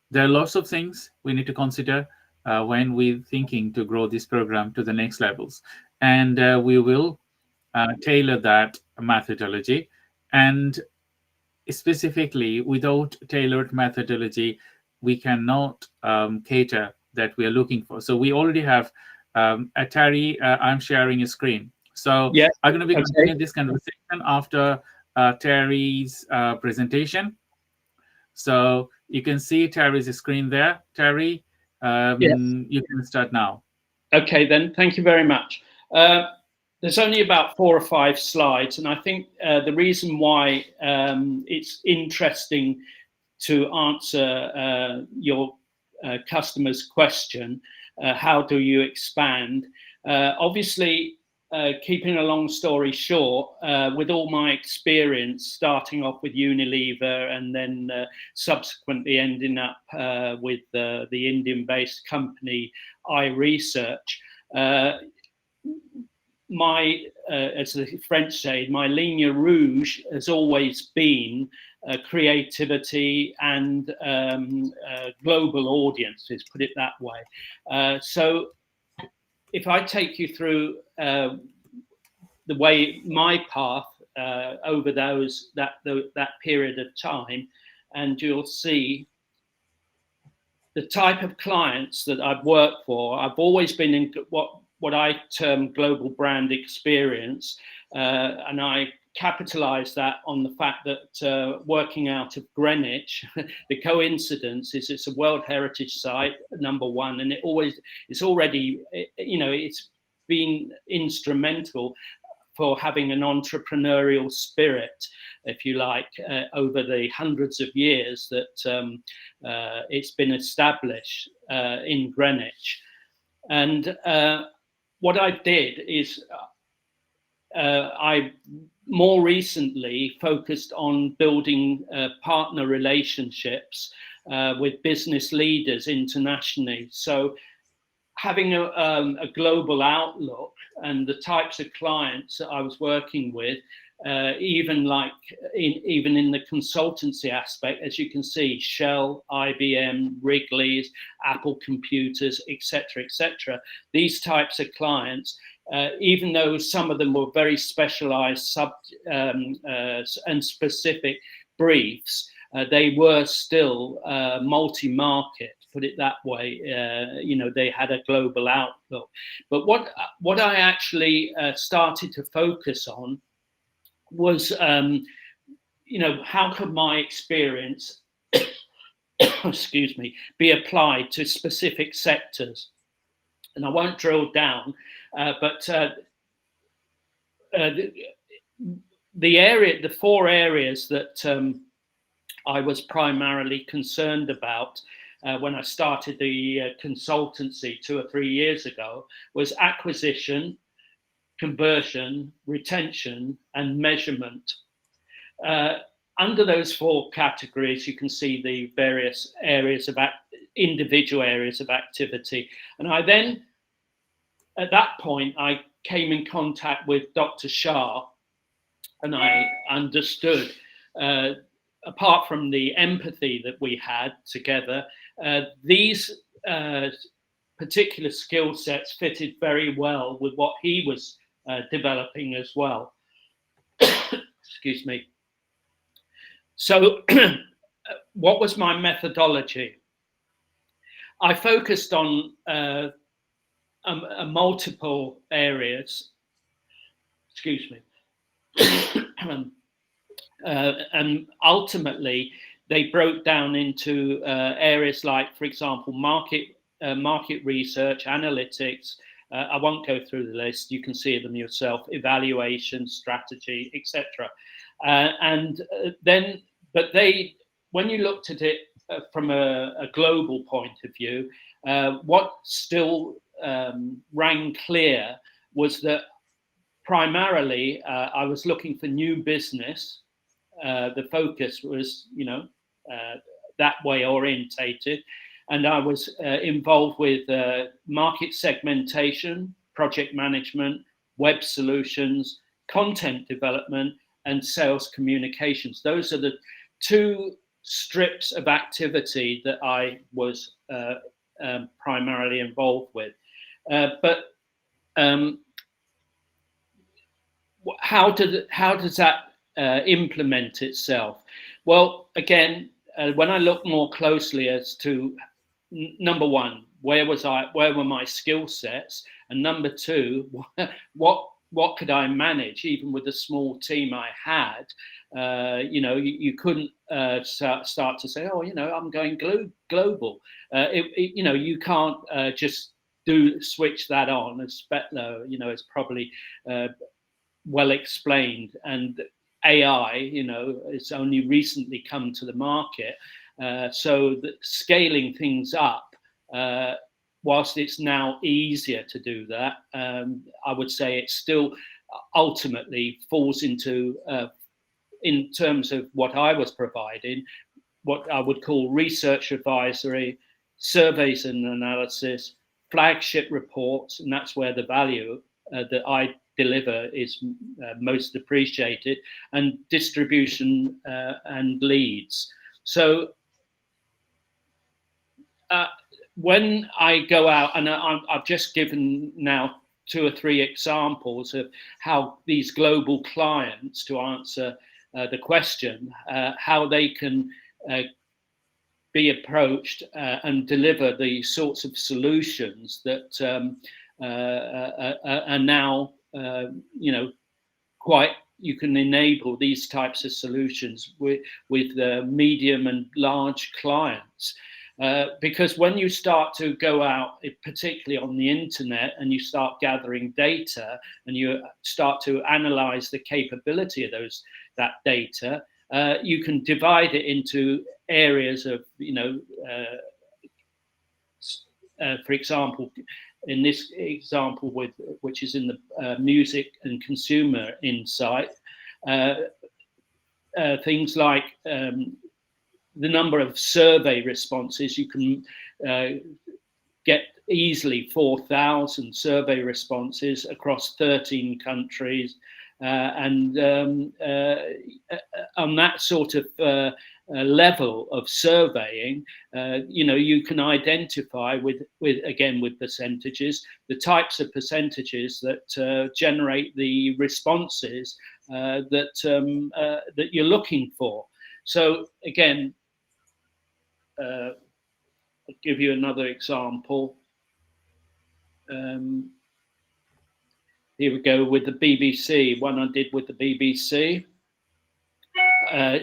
There are lots of things we need to consider when we're thinking to grow this program to the next levels, and we will tailor that methodology. And specifically, without tailored methodology, we cannot cater that we are looking for. So we already have Terry. I'm sharing a screen. So Yeah. I'm going to be continuing this conversation after Terry's presentation. So you can see Terry's screen there. Terry, Yes. You can start now. Okay, then. Thank you very much. There's only about 4 or 5 slides, and I think the reason why it's interesting to answer your customer's question, how do you expand? Obviously, keeping a long story short, with all my experience starting off with Unilever and then subsequently ending up with the Indian-based company iResearch, as the French say, my ligne rouge has always been creativity and global audiences, put it that way. So if I take you through the way my path over that period of time, and you'll see the type of clients that I've worked for. I've always been in what I term global brand experience, and I capitalize that on the fact that working out of Greenwich, the coincidence is it's a World Heritage Site, #1, and it's already, it's been instrumental for having an entrepreneurial spirit, if you like, over the hundreds of years that it's been established in Greenwich. And what I did is I more recently focused on building partner relationships with business leaders internationally. So having a global outlook and the types of clients that I was working with, even in the consultancy aspect, as you can see, Shell, IBM, Wrigley's, Apple Computers, etc., etc. These types of clients, even though some of them were very specialized and specific briefs, they were still multi-market, put it that way. They had a global outlook. But what I actually started to focus on was, how could my experience, excuse me, be applied to specific sectors? And I won't drill down, but the 4 areas that I was primarily concerned about when I started the consultancy 2 or 3 years ago was acquisition, conversion, retention, and measurement. Under those 4 categories, you can see the various areas of individual areas of activity. And I then, at that point, I came in contact with Dr. Shah, and I understood, apart from the empathy that we had together, these particular skill sets fitted very well with what he was developing as well. Excuse me. So what was my methodology? I focused on multiple areas, excuse me, and ultimately they broke down into areas like, for example, market research, analytics. I won't go through the list. You can see them yourself. Evaluation, strategy, etc. When you looked at it from a global point of view, what still rang clear was that primarily I was looking for new business. The focus was, that way orientated. And I was involved with market segmentation, project management, web solutions, content development, and sales communications. Those are the two strips of activity that I was primarily involved with. How does that implement itself? Well, again, when I look more closely as to number one, where were my skill sets, and number two, what could I manage even with the small team I had? You couldn't start to say, I'm going global. You can't just switch that on, as Svetla, is probably well explained, and AI, it's only recently come to the market. So scaling things up, whilst it's now easier to do that, I would say it still ultimately falls into, in terms of what I was providing, what I would call research advisory, surveys and analysis, flagship reports, and that's where the value that I deliver is most appreciated, and distribution and leads. So when I go out, and I've just given now 2 or 3 examples of how these global clients, to answer the question, how they can be approached and deliver the sorts of solutions that are now, you can enable these types of solutions with medium and large clients. Because when you start to go out, particularly on the internet, and you start gathering data and you start to analyze the capability of that data, you can divide it into areas of, for example, in this example, which is in the music and consumer insight, things like the number of survey responses. You can get easily 4,000 survey responses across 13 countries. And on that sort of level of surveying, you can identify with percentages, the types of percentages that generate the responses that you're looking for. So again, I'll give you another example. Here we go with the BBC, one I did with the BBC.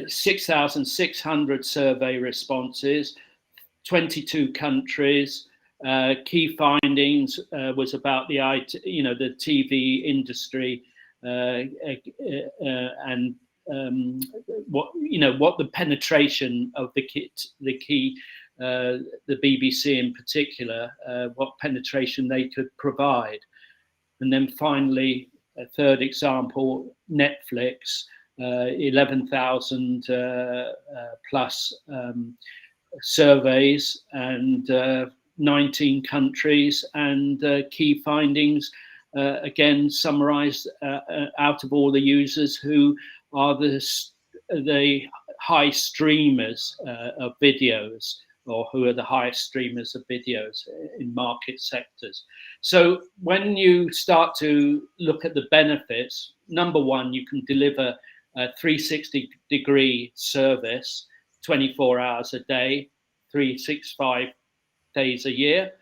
6,600 survey responses, 22 countries. Key findings was about the the TV industry and what the penetration of the BBC in particular, what penetration they could provide. And then finally, a third example, Netflix, 11,000 plus surveys and 19 countries, and key findings, again, summarized out of all the users who are the high streamers of videos, or who are the highest streamers of videos in market sectors. So when you start to look at the benefits, number one, you can deliver a 360-degree service, 24 hours a day, 365 days a year.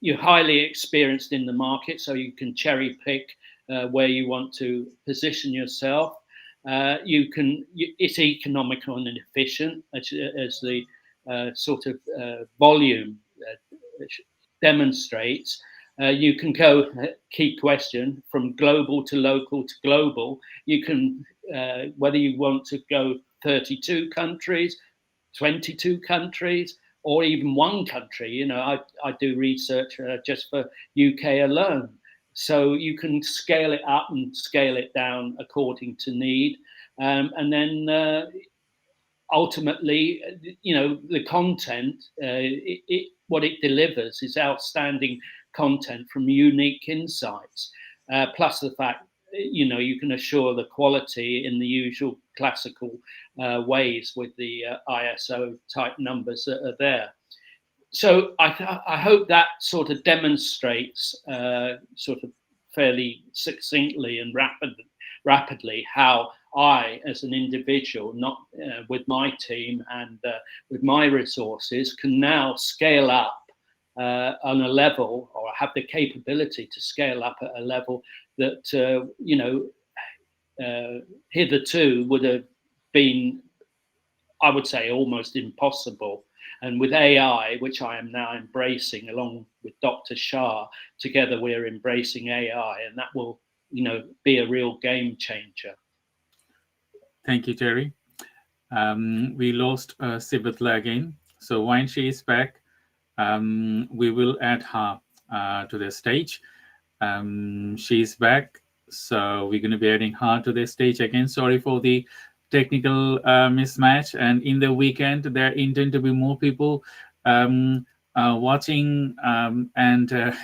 You're highly experienced in the market, so you can cherry pick where you want to position yourself. it's economical and efficient as the sort of volume demonstrates. You can go, key question, from global to local to global. You can, whether you want to go 32 countries, 22 countries, or even one country. You know, I do research just for UK alone. So you can scale it up and scale it down according to need. And then ultimately, you know, the content, what it delivers is outstanding content from unique insights, plus the fact, you know, you can assure the quality in the usual classical ways with the ISO type numbers that are there. So I hope that sort of demonstrates sort of fairly succinctly and rapidly how I, as an individual, not with my team and with my resources, can now scale up on a level, or have the capability to scale up at a level that you know, hitherto would have been, I would say, almost impossible. And with AI, which I am now embracing along with Dr. Shah, together we're embracing AI, and that will, you know, be a real game changer. Thank you, Terry. We lost Svetla again. So when she is back, we will add her to the stage. She's back. So we're going to be adding her to the stage again. Sorry for the technical mismatch. And in the weekend, there intend to be more people watching and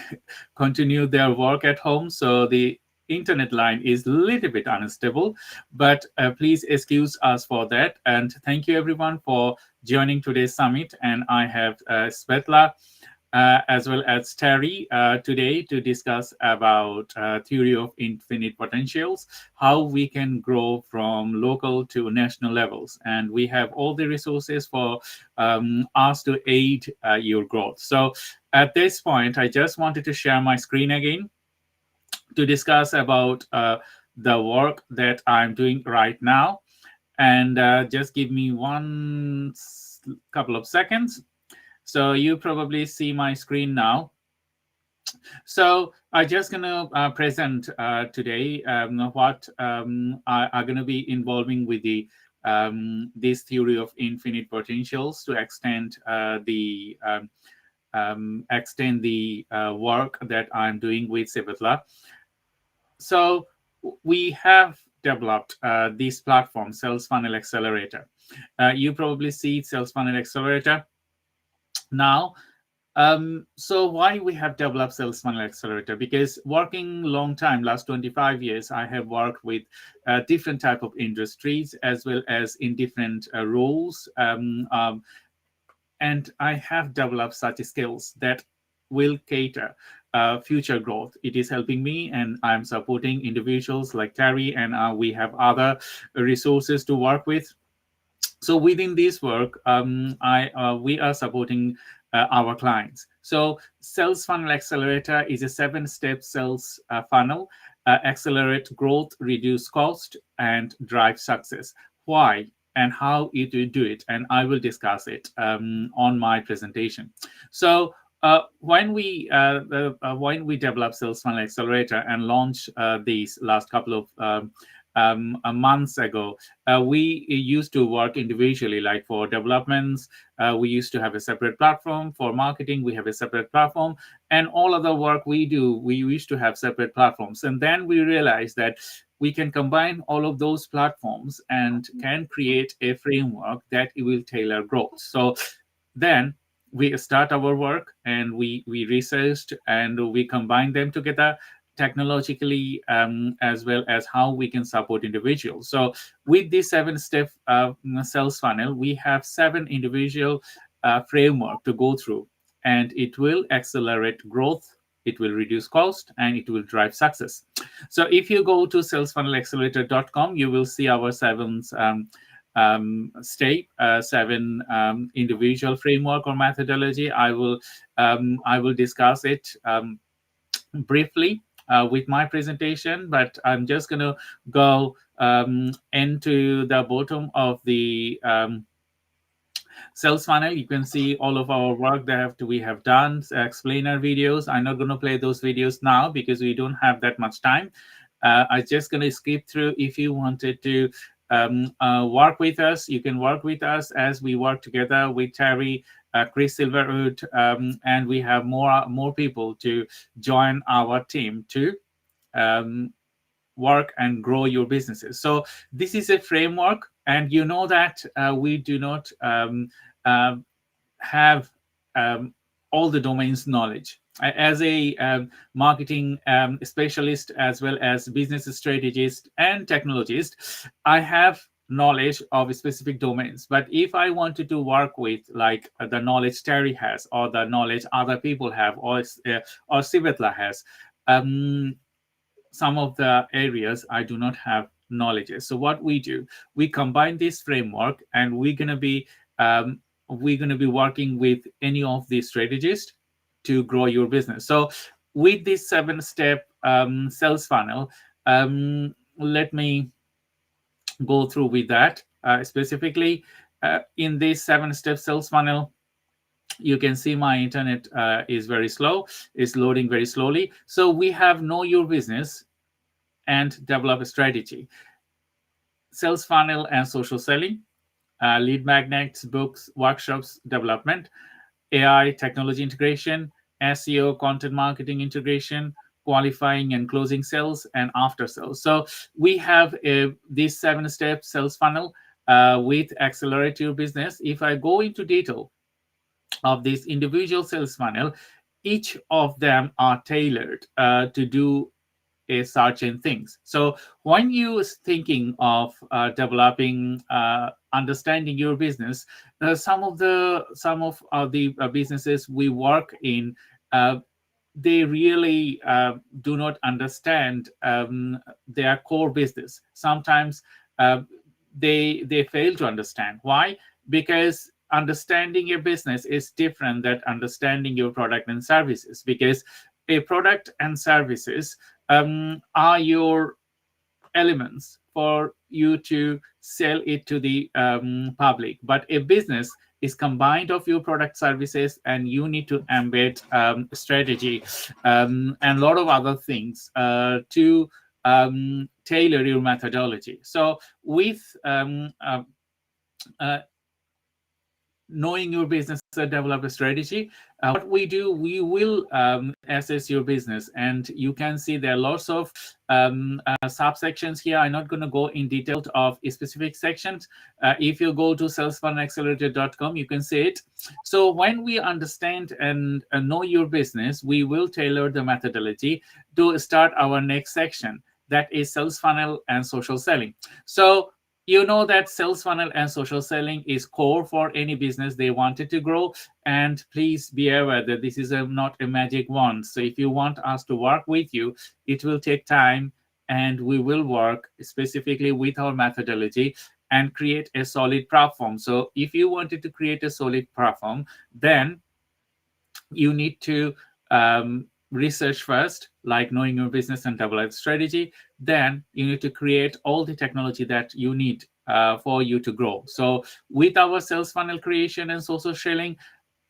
continue their work at home. So the internet line is a little bit unstable, but please excuse us for that. And thank you everyone for joining today's summit. And I have Svetla as well as Terry today to discuss about theory of infinite potentials, how we can grow from local to national levels. And we have all the resources for us to aid your growth. So at this point, I just wanted to share my screen again to discuss about the work that I'm doing right now. And just give me one couple of seconds. So you probably see my screen now. So I'm just going to present today what are going to be involving with the this theory of infinite potentials to extend the work that I'm doing with Svetla. So we have developed this platform, Sales Funnel Accelerator. You probably see Sales Funnel Accelerator now. So why we have developed Sales Funnel Accelerator? Because working long time, last 25 years, I have worked with different type of industries as well as in different roles. And I have developed such skills that will cater future growth. It is helping me, and I'm supporting individuals like Terry, and we have other resources to work with. So within this work, we are supporting our clients. So Sales Funnel Accelerator is a 7-step sales funnel, accelerate growth, reduce cost, and drive success. Why and how you do it? And I will discuss it on my presentation. So when we develop Sales Funnel Accelerator and launch these last couple of months ago, we used to work individually, like for developments, we used to have a separate platform. For marketing, we have a separate platform, and all other work we do, we used to have separate platforms. And then we realized that we can combine all of those platforms and can create a framework that will tailor growth. So then we start our work, and we researched and we combine them together technologically, as well as how we can support individuals. So with this 7-step sales funnel, we have 7 individual framework to go through, and it will accelerate growth, it will reduce cost, and it will drive success. So if you go to salesfunnelaccelerator.com, you will see our 7 individual framework or methodology. I will discuss it briefly with my presentation, but I'm just going to go into the bottom of the sales funnel. You can see all of our work that we have done, explainer videos. I'm not going to play those videos now because we don't have that much time. I'm just going to skip through. If you wanted to work with us, you can work with us as we work together with Terry, Chris Silverwood, and we have more people to join our team to work and grow your businesses. So this is a framework, and you know that we do not have all the domains knowledge. As a marketing specialist, as well as business strategist and technologist, I have knowledge of specific domains. But if I wanted to work with like the knowledge Terry has, or the knowledge other people have, or Svetla has, some of the areas I do not have knowledge. So what we do, we combine this framework, and we're gonna be working with any of these strategists to grow your business. So with this 7-step sales funnel, let me go through with that. Specifically, in this 7-step sales funnel, you can see my internet is very slow. It's loading very slowly. So we have know your business and develop a strategy, sales funnel and social selling, lead magnets, books, workshops, development, AI, technology integration, SEO, content marketing integration, qualifying and closing sales, and after sales. So we have this 7-step sales funnel with Accelerate Your Business. If I go into detail of this individual sales funnel, each of them are tailored to do a certain things. So when you thinking of developing, understanding your business, some of the businesses we work in, they really do not understand their core business. Sometimes they fail to understand. Why? Because understanding your business is different than understanding your product and services, because a product and services are your elements for you to sell it to the public. But a business is combined of your product services, and you need to embed strategy and a lot of other things to tailor your methodology. So with knowing your business, develop a strategy. What we do, we will assess your business, and you can see there are lots of subsections here. I'm not going to go in detail of specific sections. If you go to salesfunnelaccelerator.com, you can see it. So when we understand and know your business, we will tailor the methodology to start our next section, that is sales funnel and social selling. So you know that sales funnel and social selling is core for any business they wanted to grow. And please be aware that this is not a magic wand. So if you want us to work with you, it will take time, and we will work specifically with our methodology and create a solid platform. So if you wanted to create a solid platform, then you need to research first, like knowing your business and develop strategy. Then you need to create all the technology that you need for you to grow. So with our sales funnel creation and social selling,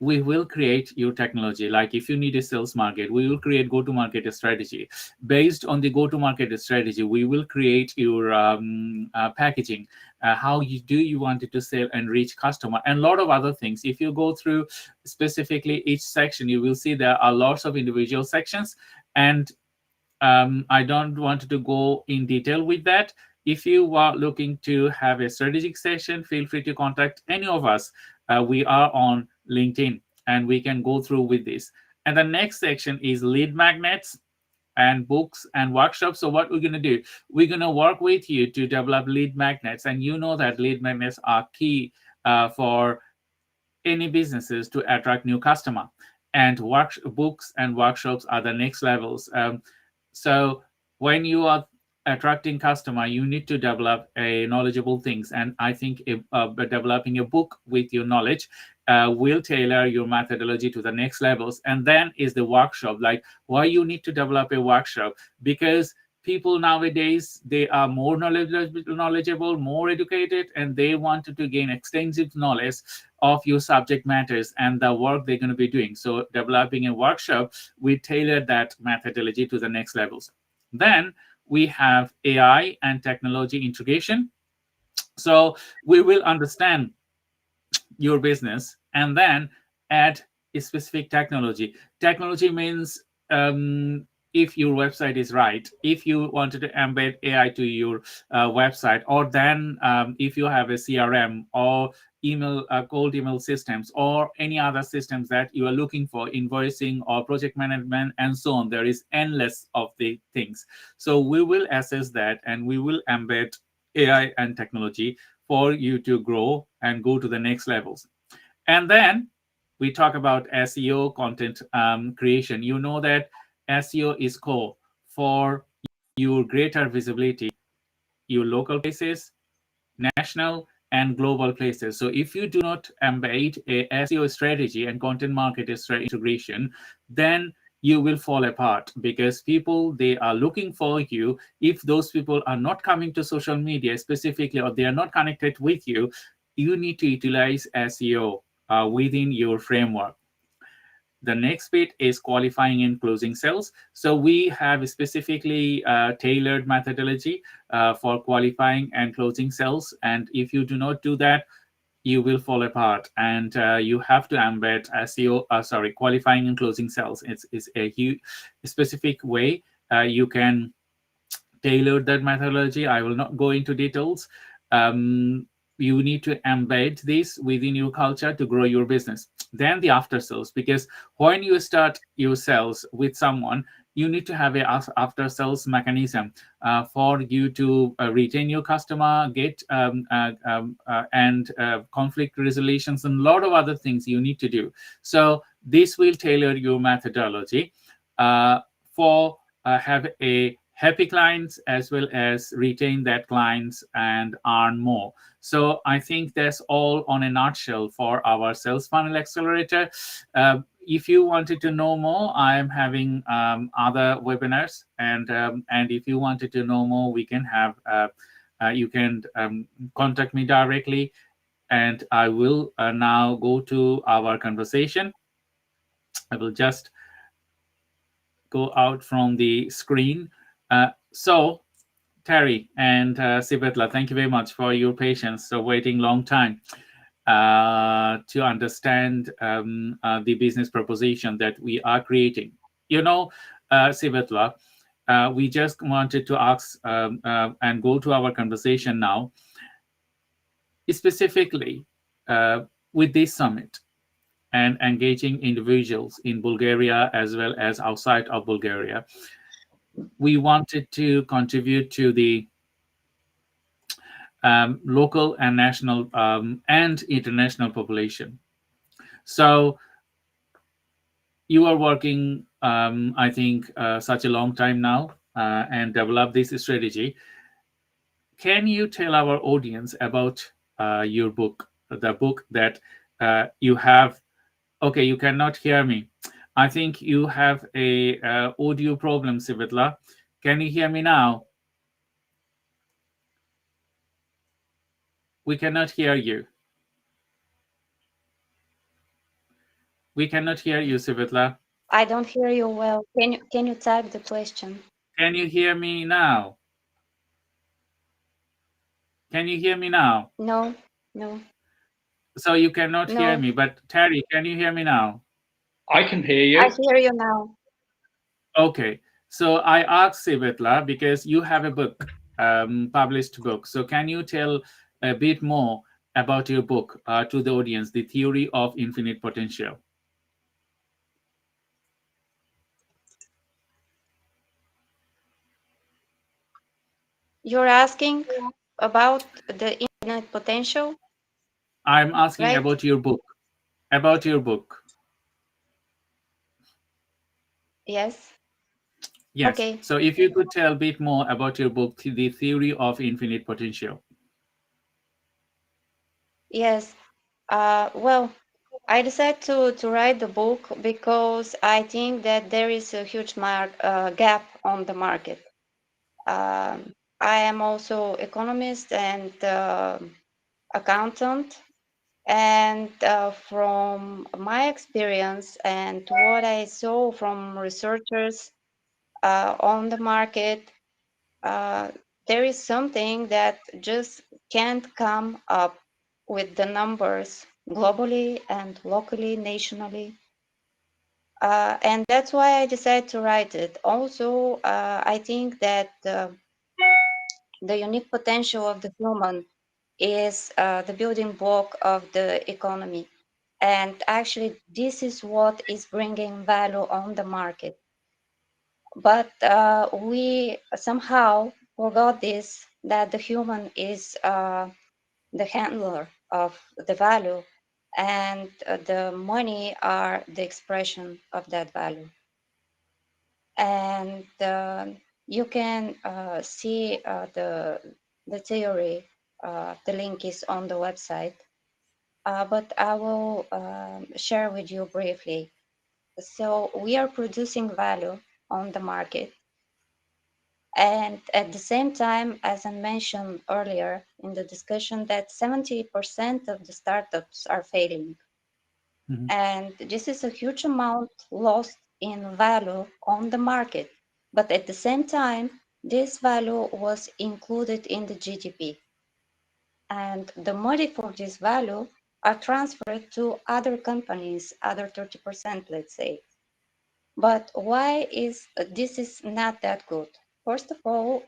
we will create your technology. Like if you need a sales market, we will create go-to-market strategy. Based on the go-to-market strategy, we will create your packaging, how you want it to sell and reach customer, and a lot of other things. If you go through specifically each section, you will see there are lots of individual sections, and I don't want to go in detail with that. If you are looking to have a strategic session, feel free to contact any of us. We are on LinkedIn, and we can go through with this. And the next section is lead magnets and books and workshops. So what we're going to do, we're going to work with you to develop lead magnets. And you know that lead magnets are key for any businesses to attract new customer. And books and workshops are the next levels. So when you are attracting customer, you need to develop a knowledgeable things. And I think developing a book with your knowledge will tailor your methodology to the next levels. And then is the workshop. Like, why you need to develop a workshop? Because people nowadays, they are more knowledgeable, more educated, and they wanted to gain extensive knowledge of your subject matters and the work they're going to be doing. So developing a workshop, we tailor that methodology to the next levels. Then we have AI and technology integration. So we will understand your business and then add a specific technology. Technology means if your website is right, if you wanted to embed AI to your website, or then if you have a CRM or email, cold email systems, or any other systems that you are looking for, invoicing or project management and so on. There is endless of the things. So we will assess that and we will embed AI and technology for you to grow and go to the next levels. And then we talk about SEO, content creation. You know that SEO is core for your greater visibility, your local places, national and global places. So if you do not embed a SEO strategy and content marketing integration, then you will fall apart, because people, they are looking for you. If those people are not coming to social media specifically, or they are not connected with you, you need to utilize SEO within your framework. The next bit is qualifying and closing sales. So we have a specifically tailored methodology for qualifying and closing sales. And if you do not do that, you will fall apart. And you have to embed SEO, qualifying and closing sales. It's a specific way you can tailor that methodology. I will not go into details. You need to embed this within your culture to grow your business. Then the after sales, because when you start your sales with someone, you need to have a after sales mechanism for you to retain your customer, get and conflict resolutions, and a lot of other things you need to do. So this will tailor your methodology for have a happy clients, as well as retain that clients and earn more. So I think that's all on a nutshell for our sales funnel accelerator. If you wanted to know more, I am having other webinars, and if you wanted to know more, we can have you can contact me directly, and I will now go to our conversation. I will just go out from the screen. So Terry and Svetla, thank you very much for your patience. So waiting long time to understand the business proposition that we are creating. You know, Svetla, we just wanted to ask and go to our conversation now, specifically with this summit and engaging individuals in Bulgaria as well as outside of Bulgaria. We wanted to contribute to the local and national and international population. So you are working, I think, such a long time now and develop this strategy. Can you tell our audience about your book, the book that you have? Okay, you cannot hear me. I think you have a audio problem, Svetla. Can you hear me now? We cannot hear you. We cannot hear you, Svetla. I don't hear you well. Can you type the question? Can you hear me now? Can you hear me now? No. So you cannot hear me, but Terry, can you hear me now? I can hear you. I hear you now. Okay. So I asked Svetla, because you have a book, published book. So can you tell a bit more about your book to the audience, The Theory of Infinite Potential? You're asking about the infinite potential? I'm asking right? about your book. About your book. Yes. Yes. Okay. So if you could tell a bit more about your book, The Theory of Infinite Potential. Yes. Well, I decided to write the book because I think that there is a huge gap on the market. I am also economist and accountant, and from my experience and what I saw from researchers on the market, uh, there is something that just can't come up with the numbers globally and locally, nationally. And that's why I decided to write it. Also, I think that the unique potential of the human is the building block of the economy. And actually, this is what is bringing value on the market. But we somehow forgot this, that the human is the handler of the value, and the money are the expression of that value. And you can see the theory. The link is on the website, but I will share with you briefly. So we are producing value on the market, and at the same time, as I mentioned earlier in the discussion, that 70% of the startups are failing. Mhm. And this is a huge amount lost in value on the market. But at the same time, this value was included in the GDP. And the money for this value are transferred to other companies, other 30%, let's say. But why is this is not that good? First of all,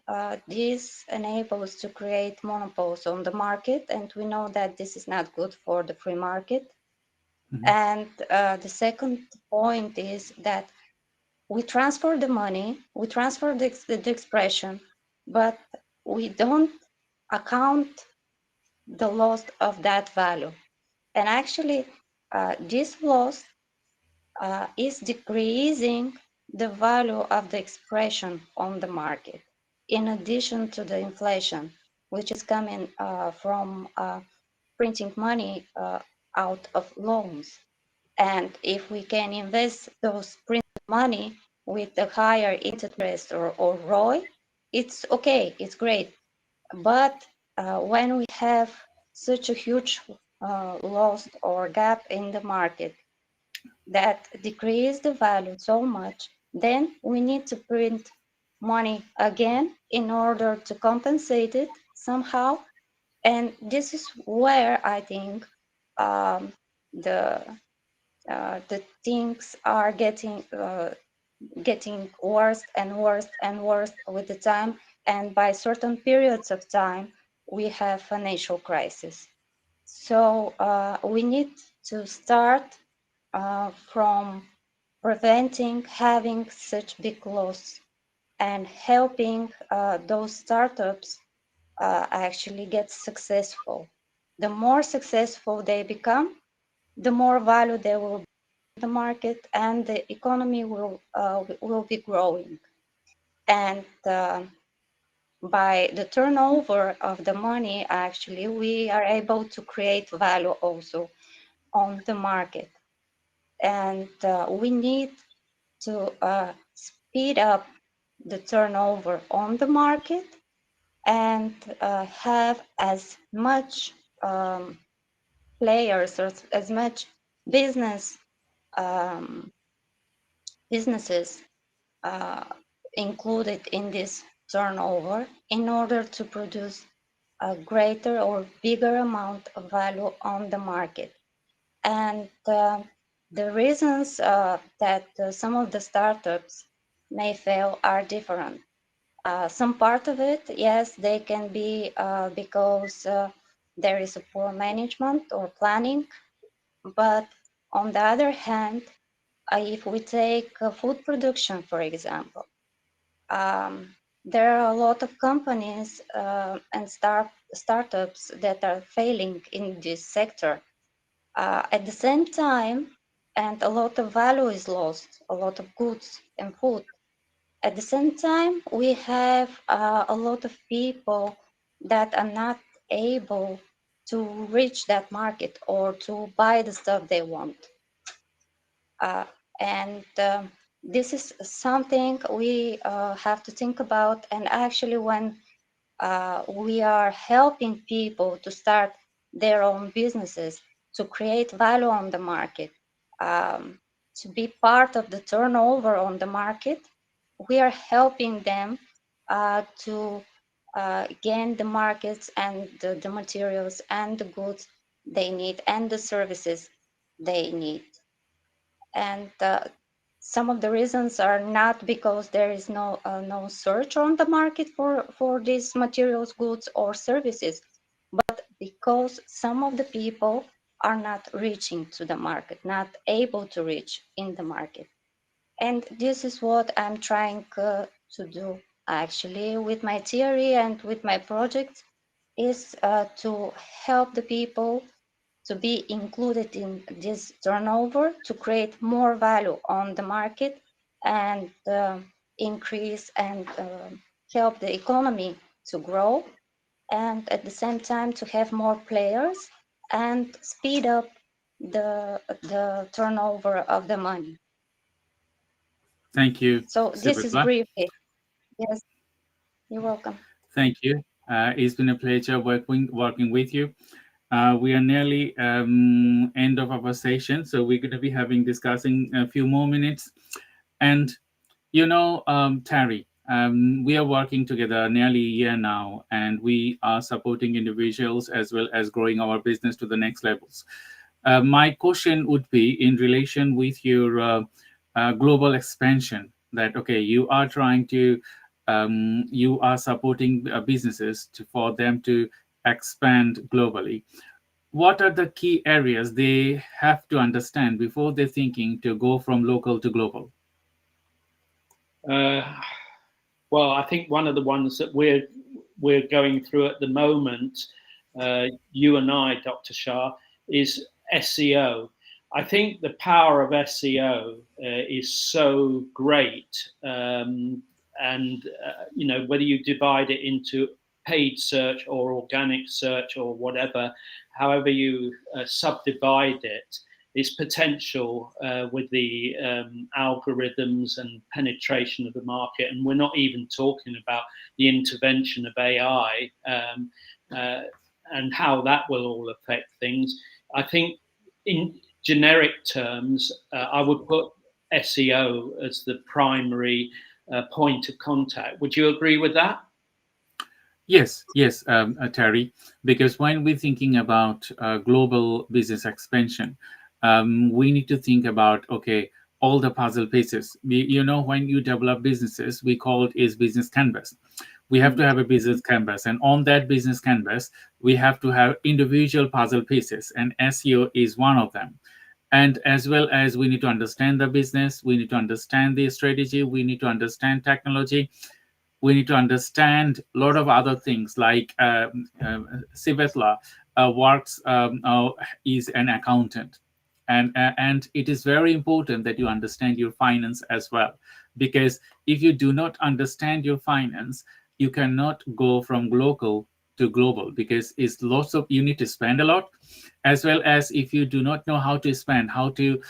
this enables to create monopoles on the market, and we know that this is not good for the free market. Mhm. And the second point is that we transfer the money, we transfer the expression, but we don't account the loss of that value. And actually, this loss is decreasing the value of the expression on the market, in addition to the inflation, which is coming from printing money out of loans. And if we can invest those printed money with a higher interest or ROI, it's okay, it's great. But when we have such a huge loss or gap in the market that decrease the value so much, then we need to print money again in order to compensate it somehow. And this is where I think um, the the things are getting worse and worse and worse with the time. And by certain periods of time, we have financial crisis. So we need to start from preventing having such big loss and helping those startups actually get successful. The more successful they become, the more value they will bring to the market, and the economy will be growing. And by the turnover of the money, actually, we are able to create value also on the market. And we need to speed up the turnover on the market and have as much players or as much business businesses uh, included in this turnover in order to produce a greater or bigger amount of value on the market. And the reasons that some of the startups may fail are different. Some part of it, yes, they can be because there is a poor management or planning. But on the other hand, if we take food production, for example, there are a lot of companies and startups that are failing in this sector. At the same time, and a lot of value is lost, a lot of goods and food. At the same time, we have a lot of people that are not able to reach that market or to buy the stuff they want. And this is something we have to think about. And actually, when we are helping people to start their own businesses, to create value on the market, to be part of the turnover on the market, we are helping them to gain the markets and the materials and the goods they need and the services they need. And some of the reasons are not because there is no search on the market for these materials, goods, or services, but because some of the people are not reaching to the market, not able to reach in the market. And this is what I'm trying to do actually with my theory and with my project, is to help the people to be included in this turnover, to create more value on the market and increase and help the economy to grow, and at the same time to have more players and speed up the turnover of the money. Thank you, So this is Svetla. briefly. Yes, you're welcome. Thank you. It's been a pleasure working with you. We are nearly end of our session, so we're going to be discussing a few more minutes. And Terry, we are working together nearly a year now, and we are supporting individuals as well as growing our business to the next levels. My question would be in relation with your global expansion. That okay, you are trying to you are supporting businesses for them to expand globally. What are the key areas they have to understand before they're thinking to go from local to global? Well, I think one of the ones that we're going through at the moment, you and I, Dr. Shah, is SEO. I think the power of SEO is so great, and whether you divide it into paid search or organic search or whatever, however you subdivide it, its potential with the algorithms and penetration of the market. And we're not even talking about the intervention of AI and how that will all affect things. I think in generic terms, I would put SEO as the primary point of contact. Would you agree with that? Yes, Terry, because when we're thinking about global business expansion, we need to think about, okay, all the puzzle pieces. When you develop businesses, we call it is business canvas. We have to have a business canvas, and on that business canvas, we have to have individual puzzle pieces, and SEO is one of them. And as well as we need to understand the business, we need to understand the strategy, we need to understand technology, we need to understand a lot of other things like Svetla works is an accountant, and it is very important that you understand your finance as well, because if you do not understand your finance, you cannot go from local to global, because it's lots of you need to spend a lot, as well as if you do not know how to spend, how to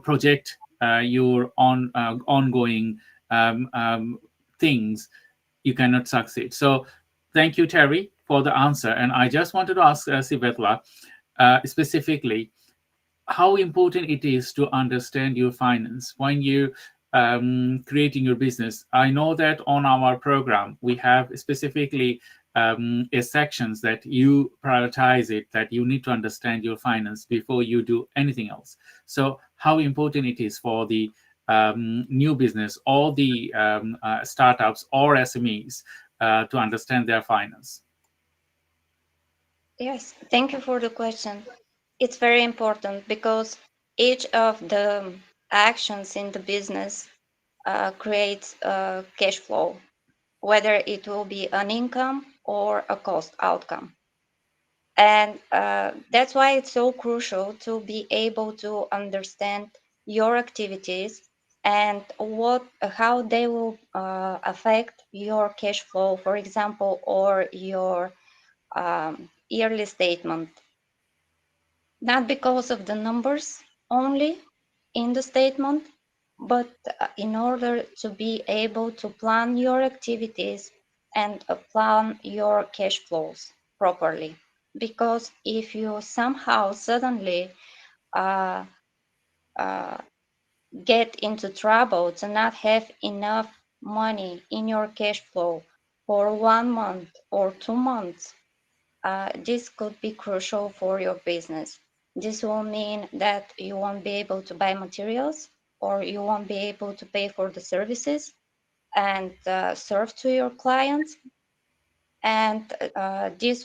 project your ongoing things, you cannot succeed. So thank you, Terry, for the answer. And I just wanted to ask Svetla specifically how important it is to understand your finance when you creating your business. I know that on our program we have specifically sections that you prioritize it, that you need to understand your finance before you do anything else. So how important it is for the new business or the startups or SMEs to understand their finance? Yes, thank you for the question. It's very important because each of the actions in the business creates a cash flow, whether it will be an income or a cost outcome. And that's why it's so crucial to be able to understand your activities and how they will affect your cash flow, for example, or your yearly statement. Not because of the numbers only in the statement, but in order to be able to plan your activities and plan your cash flows properly. Because if you somehow suddenly uh, uh, get into trouble to not have enough money in your cash flow for 1 month or 2 months, this could be crucial for your business. This will mean that you won't be able to buy materials, or you won't be able to pay for the services and serve to your clients. And this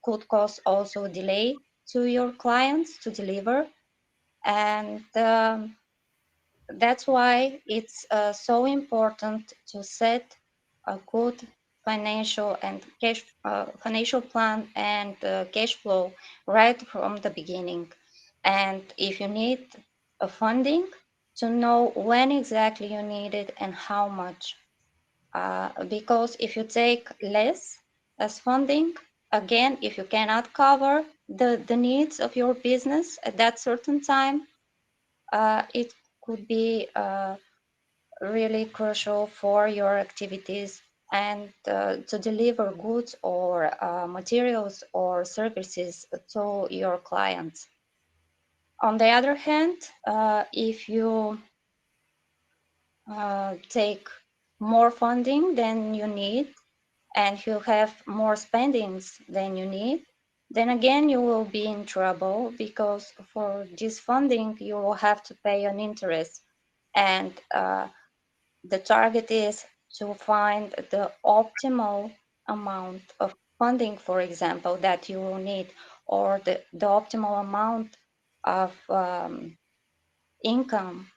could cause also delay to your clients to deliver. And that's why it's so important to set a good financial plan and cash flow right from the beginning. And if you need a funding, to know when exactly you need it and how much. Because if you take less as funding, again, if you cannot cover the needs of your business at that certain time, it could be really crucial for your activities and to deliver goods or materials or services to your clients. On the other hand, if you take more funding than you need and you have more spendings than you need, then again you will be in trouble, because for this funding you will have to pay an interest, and the target is to find the optimal amount of funding, for example, that you will need, or the optimal amount of income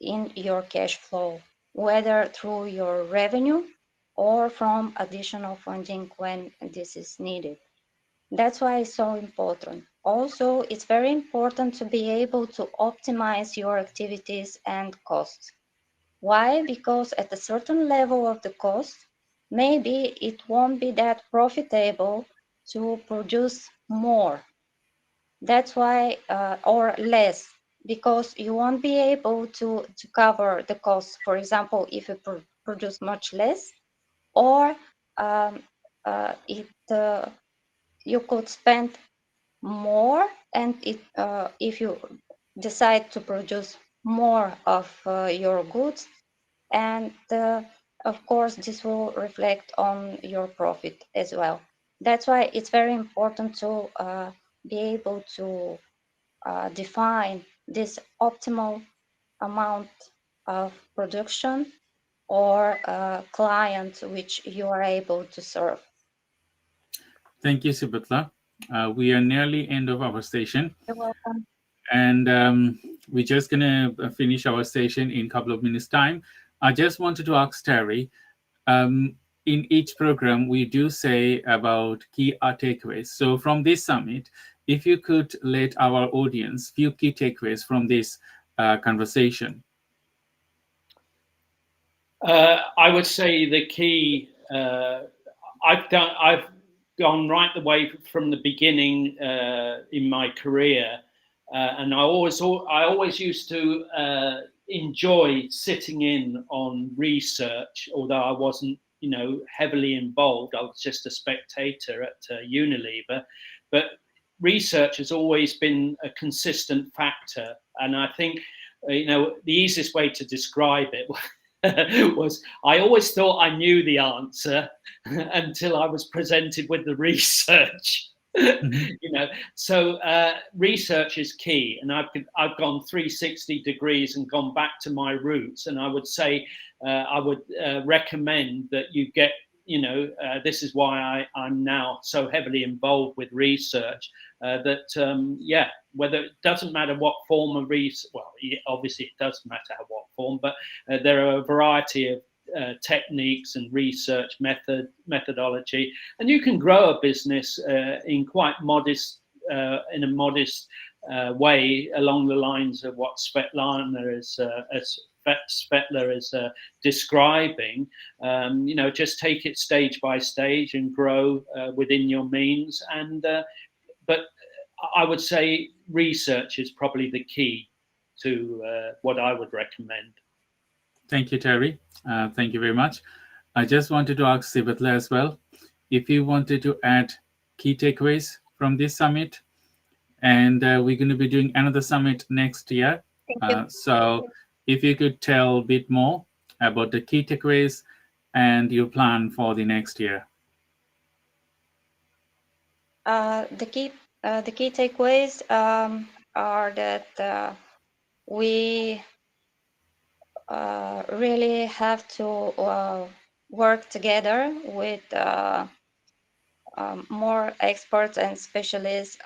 in your cash flow, whether through your revenue or from additional funding when this is needed. That's why it's so important. Also, it's very important to be able to optimize your activities and costs. Why? Because at a certain level of the cost, maybe it won't be that profitable to produce more. That's why, or less, because you won't be able to cover the costs. For example, if you produce much less, or you could spend more, and if you decide to produce more of your goods, and of course this will reflect on your profit as well. That's why it's very important to be able to define this optimal amount of production or clients which you are able to serve. Thank you, Svetla. We are nearly end of our session. You're welcome. And we're just going to finish our session in a couple of minutes' time. I just wanted to ask Terry, in each program, we do say about key takeaways. So from this summit, if you could let our audience few key takeaways from this conversation. I would say the key, I've gone right the way from the beginning in my career, and I always used to enjoy sitting in on research, although I wasn't, heavily involved. I was just a spectator at Unilever, but research has always been a consistent factor, and I think, the easiest way to describe it was I always thought I knew the answer until I was presented with the research. So research is key, and I've gone 360 degrees and gone back to my roots, and I would say I would recommend that you get, this is why I'm now so heavily involved with research, whether it doesn't matter what form of research, well, obviously it does matter what form, but there are a variety of techniques and research methodology, and you can grow a business in quite modest in a modest way along the lines of what Svetla is describing. Just take it stage by stage and grow within your means. But I would say research is probably the key to what I would recommend. Thank you, Terry. Thank you very much. I just wanted to ask Svetla as well, if you wanted to add key takeaways from this summit, and we're going to be doing another summit next year. So if you could tell a bit more about the key takeaways and your plan for the next year. The key takeaways are that we really have to work together with more experts and specialists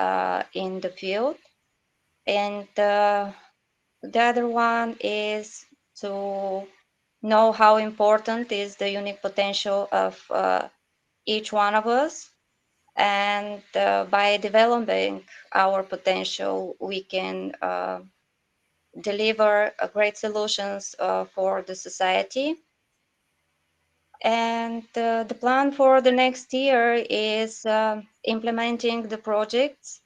in the field. And the other one is to know how important is the unique potential of each one of us. And by developing our potential, we can deliver great solutions for the society. And the plan for the next year is implementing the projects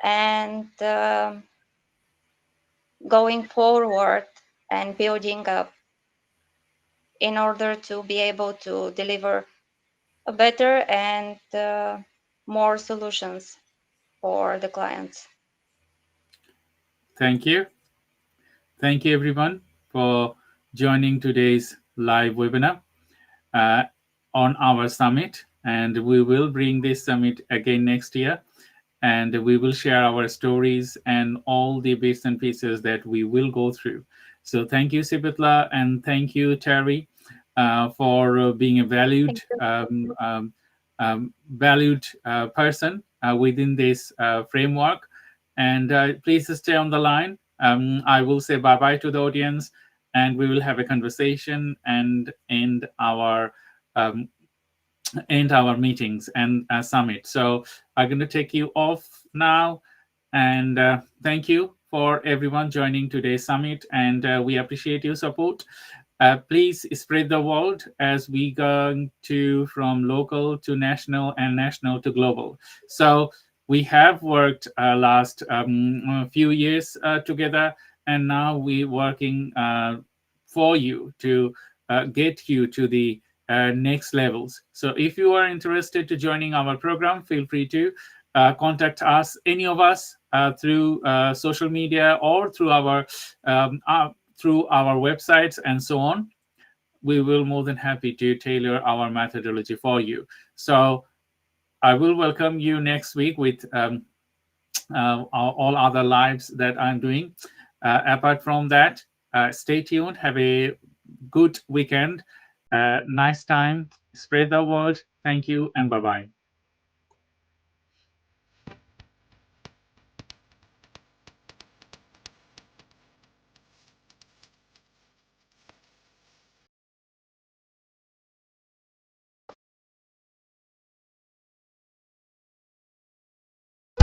and going forward and building up in order to be able to deliver a better and more solutions for the clients. Thank you. Thank you, everyone, for joining today's live webinar on our summit. And we will bring this summit again next year. And we will share our stories and all the bits and pieces that we will go through. So thank you, Svetla, and thank you, Terry, for being a valued person within this framework. And please stay on the line. I will say bye-bye to the audience, and we will have a conversation and end our meetings and summit. So I'm going to take you off now. And thank you for everyone joining today's summit. And we appreciate your support. Please spread the word as we go from local to national and national to global. So we have worked last few years together, and now we're working for you to get you to the next levels. So if you are interested to joining our program, feel free to contact us, any of us, through social media or through our websites and so on. We will more than happy to tailor our methodology for you. So I will welcome you next week with all other lives that I'm doing. Apart from that, stay tuned. Have a good weekend. Nice time. Spread the word. Thank you and bye-bye.